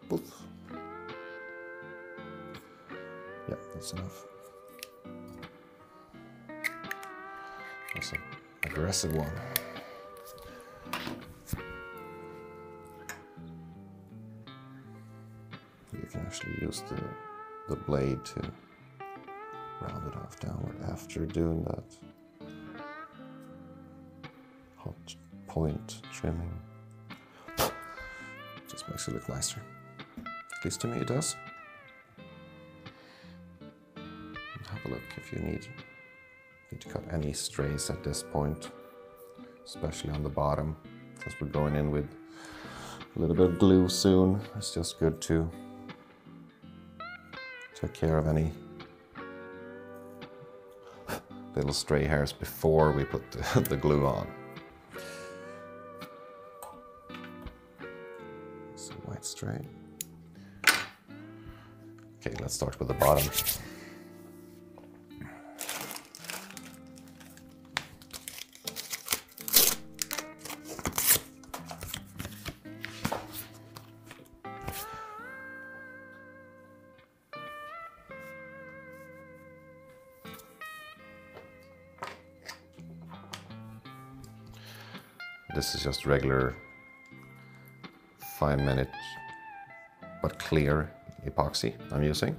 Poof. Yeah, that's enough. That's an aggressive one. You can actually use the blade to round it off downward after doing that hot point trimming. Just makes it look nicer. At least to me it does. Have a look if you need to cut any strays at this point, especially on the bottom, since we're going in with a little bit of glue soon. It's just good to take care of any little stray hairs before we put the glue on. Some white stray. Okay, let's start with the bottom. This is just regular 5-minute but clear epoxy I'm using.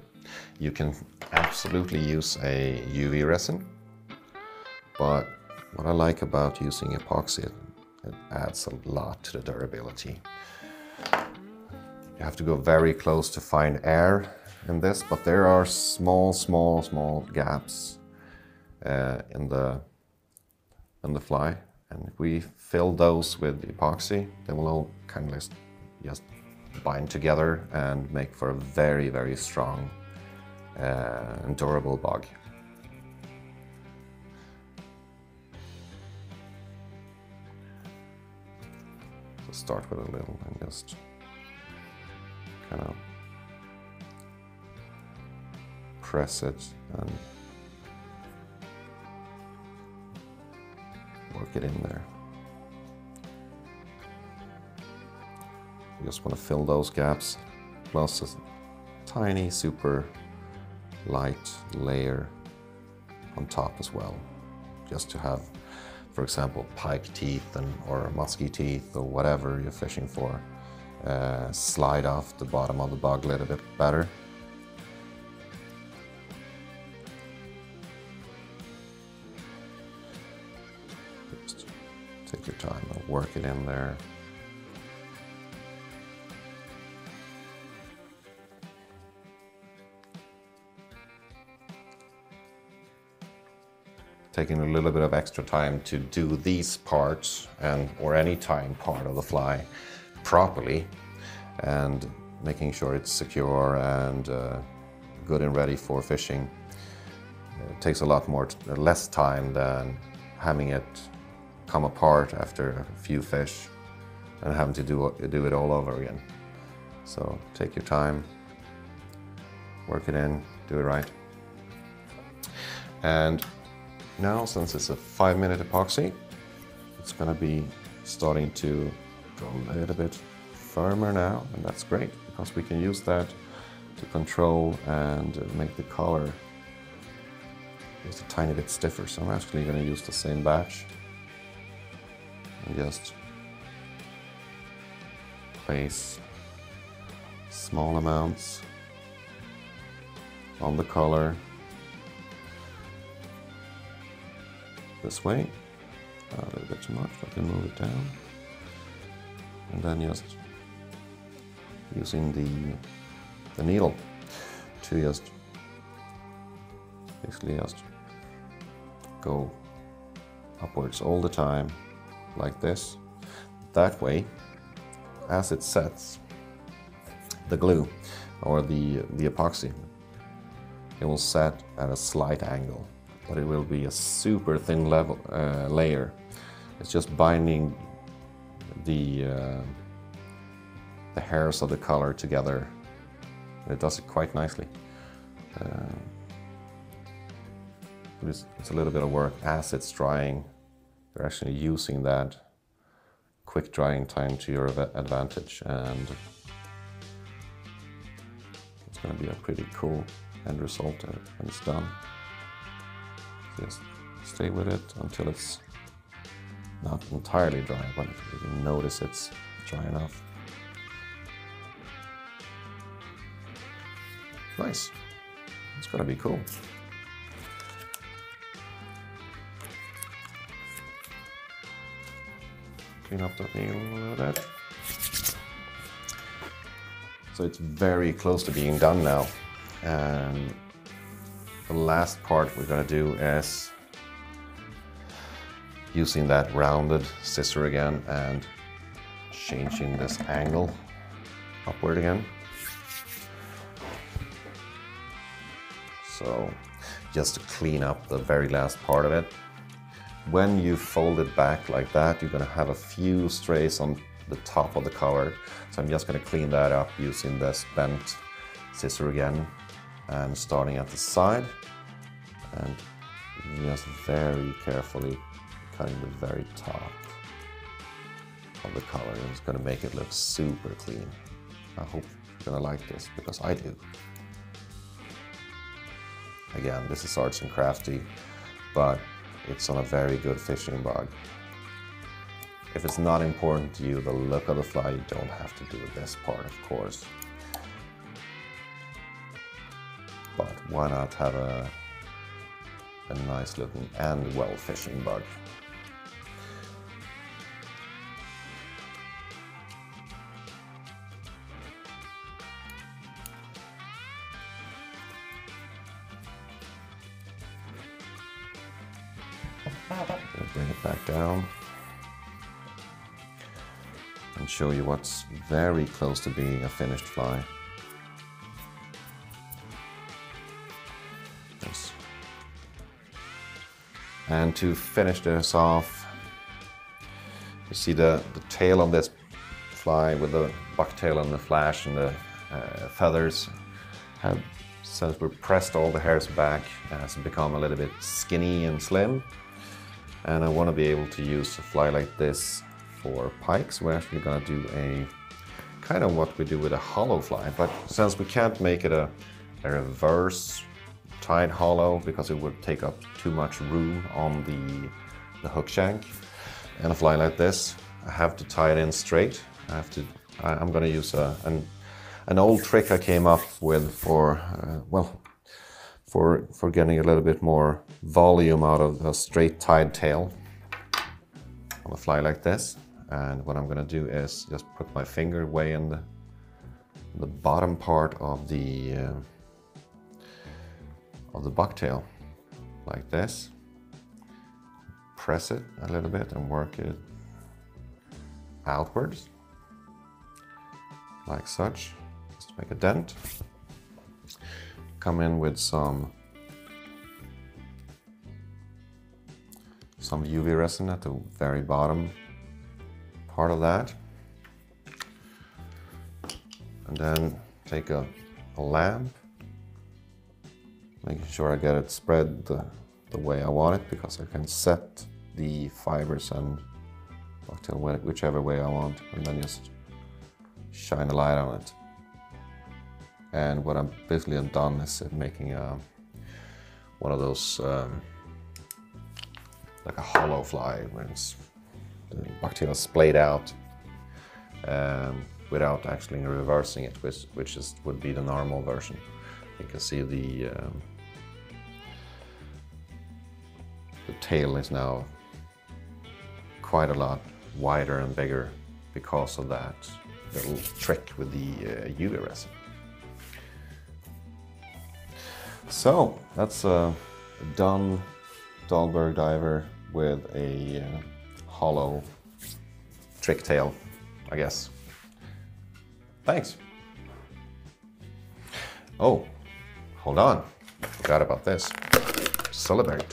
You can absolutely use a UV resin, but what I like about using epoxy, it adds a lot to the durability. You have to go very close to find air in this, but there are small gaps in the fly. And if we fill those with epoxy, they will all kind of just bind together and make for a very, very strong and durable bug. So start with a little and just kind of press it and work it in there. You just want to fill those gaps, plus a tiny, super light layer on top as well, just to have, for example, pike teeth or musky teeth or whatever you're fishing for, slide off the bottom of the bug a little bit better. Just take your time and work it in there. Taking a little bit of extra time to do these parts or any tying part of the fly properly, and making sure it's secure and good and ready for fishing. It takes a lot less time than having it come apart after a few fish and having to do it all over again. So take your time, work it in, do it right. And now, since it's a 5-minute epoxy, it's going to be starting to go a little bit firmer now, and that's great because we can use that to control and make the color just a tiny bit stiffer. So I'm actually going to use the same batch and just place small amounts on the color. This way, a little bit too much, I can move it down. And then just using the needle to just basically just go upwards all the time, like this. That way, as it sets, the glue or the epoxy, it will set at a slight angle, but it will be a super thin layer. It's just binding the hairs of the color together. And it does it quite nicely. But it's a little bit of work as it's drying. You're actually using that quick drying time to your advantage, and It's going to be a pretty cool end result when it's done. Just stay with it until it's not entirely dry, but you can notice it's dry enough. Nice. It's going to be cool. Clean up the needle a little bit. So it's very close to being done now. And the last part we're going to do is using that rounded scissor again and changing this angle upward again. So just to clean up the very last part of it. When you fold it back like that, you're going to have a few strays on the top of the cover. So I'm just going to clean that up using this bent scissor again and starting at the side and just very carefully cutting the very top of the cover. It's going to make it look super clean. I hope you're going to like this because I do. Again, this is arts and crafty, but it's on a very good fishing bug. If it's not important to you, the look of the fly, you don't have to do this part, of course. But why not have a nice looking and well fishing bug? Bring it back down and show you what's very close to being a finished fly. Yes. And to finish this off, you see the tail of this fly with the bucktail and the flash and the feathers have, since we pressed all the hairs back, has become a little bit skinny and slim. And I want to be able to use a fly like this for pikes. We're actually going to do a kind of what we do with a hollow fly, but since we can't make it a reverse tied hollow because it would take up too much room on the hook shank, and a fly like this, I have to tie it in straight. I'm going to use an old trick I came up with for for getting a little bit more volume out of a straight tied tail on a fly like this. And what I'm going to do is just put my finger way in the bottom part of the bucktail like this. Press it a little bit and work it outwards like such, just to make a dent. Come in with some UV resin at the very bottom part of that, and then take a lamp, making sure I get it spread the way I want it, because I can set the fibers and bucktail whichever way I want, and then just shine a light on it. And what I'm basically done is making one of those like a hollow fly when the bucktail is splayed out without actually reversing it, which would be the normal version. You can see the tail is now quite a lot wider and bigger because of that little trick with the UV resin. So that's a done Dahlberg diver with a hollow trick tail, I guess. Thanks. Oh, hold on. Forgot about this. Celebrate.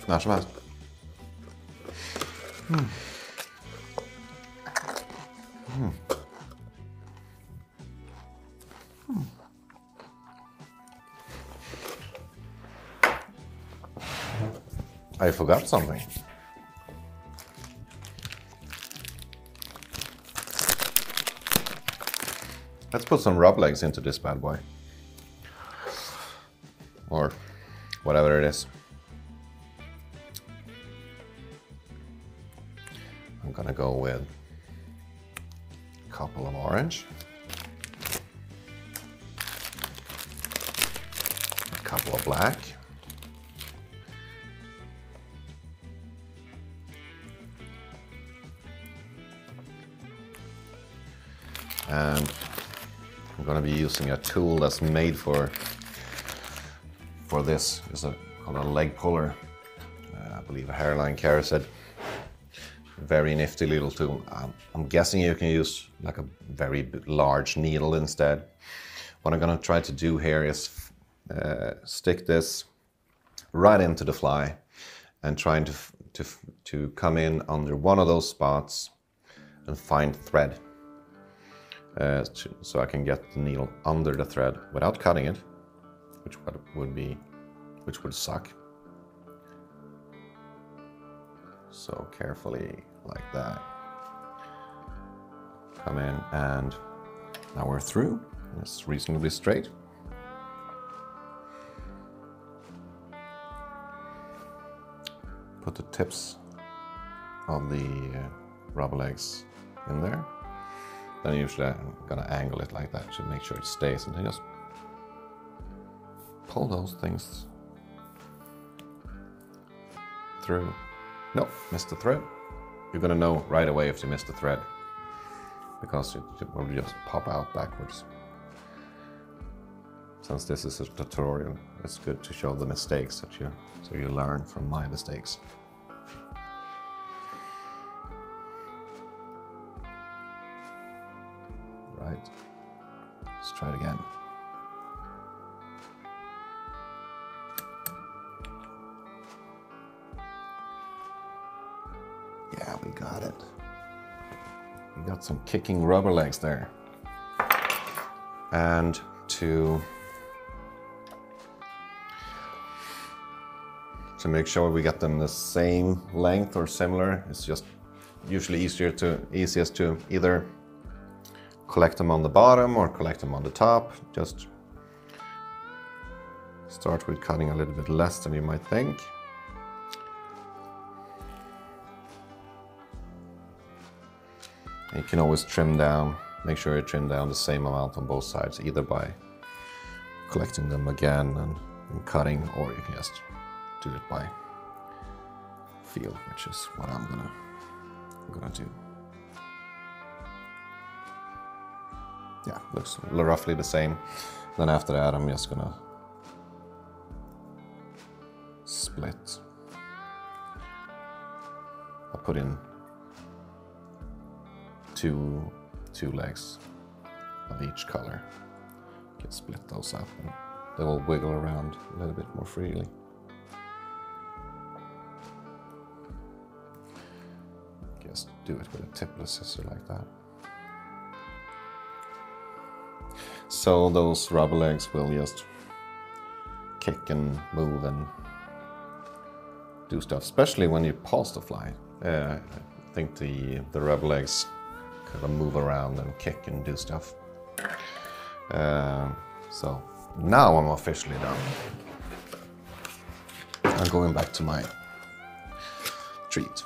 När som helst. I forgot something. Let's put some rub legs into this bad boy. Or whatever it is. I'm gonna go with a couple of orange. A couple of black. And I'm going to be using a tool that's made for this. It's called a leg puller. I believe a hairline carrier said. Very nifty little tool. I'm guessing you can use like a very large needle instead. What I'm going to try to do here is stick this right into the fly and trying to come in under one of those spots and find thread. So I can get the needle under the thread without cutting it, which would suck. So carefully like that. Come in, and now we're through. It's reasonably straight. Put the tips of the rubber legs in there. Then usually I'm gonna angle it like that to make sure it stays, and then just pull those things through. Nope, missed the thread. You're gonna know right away if you missed the thread because it will just pop out backwards. Since this is a tutorial, it's good to show the mistakes so you learn from my mistakes. Right, let's try it again. Yeah, we got it. We got some kicking rubber legs there. And to make sure we get them the same length or similar, it's just usually easiest to either collect them on the bottom or collect them on the top. Just start with cutting a little bit less than you might think. You can always trim down, make sure you trim down the same amount on both sides, either by collecting them again and cutting, or you can just do it by feel, which is what I'm gonna do. Yeah, looks roughly the same. Then after that, I'm just gonna split. I'll put in two legs of each color. You can split those up and they will wiggle around a little bit more freely. Just do it with a tipless scissor like that. So those rubber legs will just kick and move and do stuff, especially when you pause the fly. I think the rubber legs kind of move around and kick and do stuff. So now I'm officially done. I'm going back to my treat.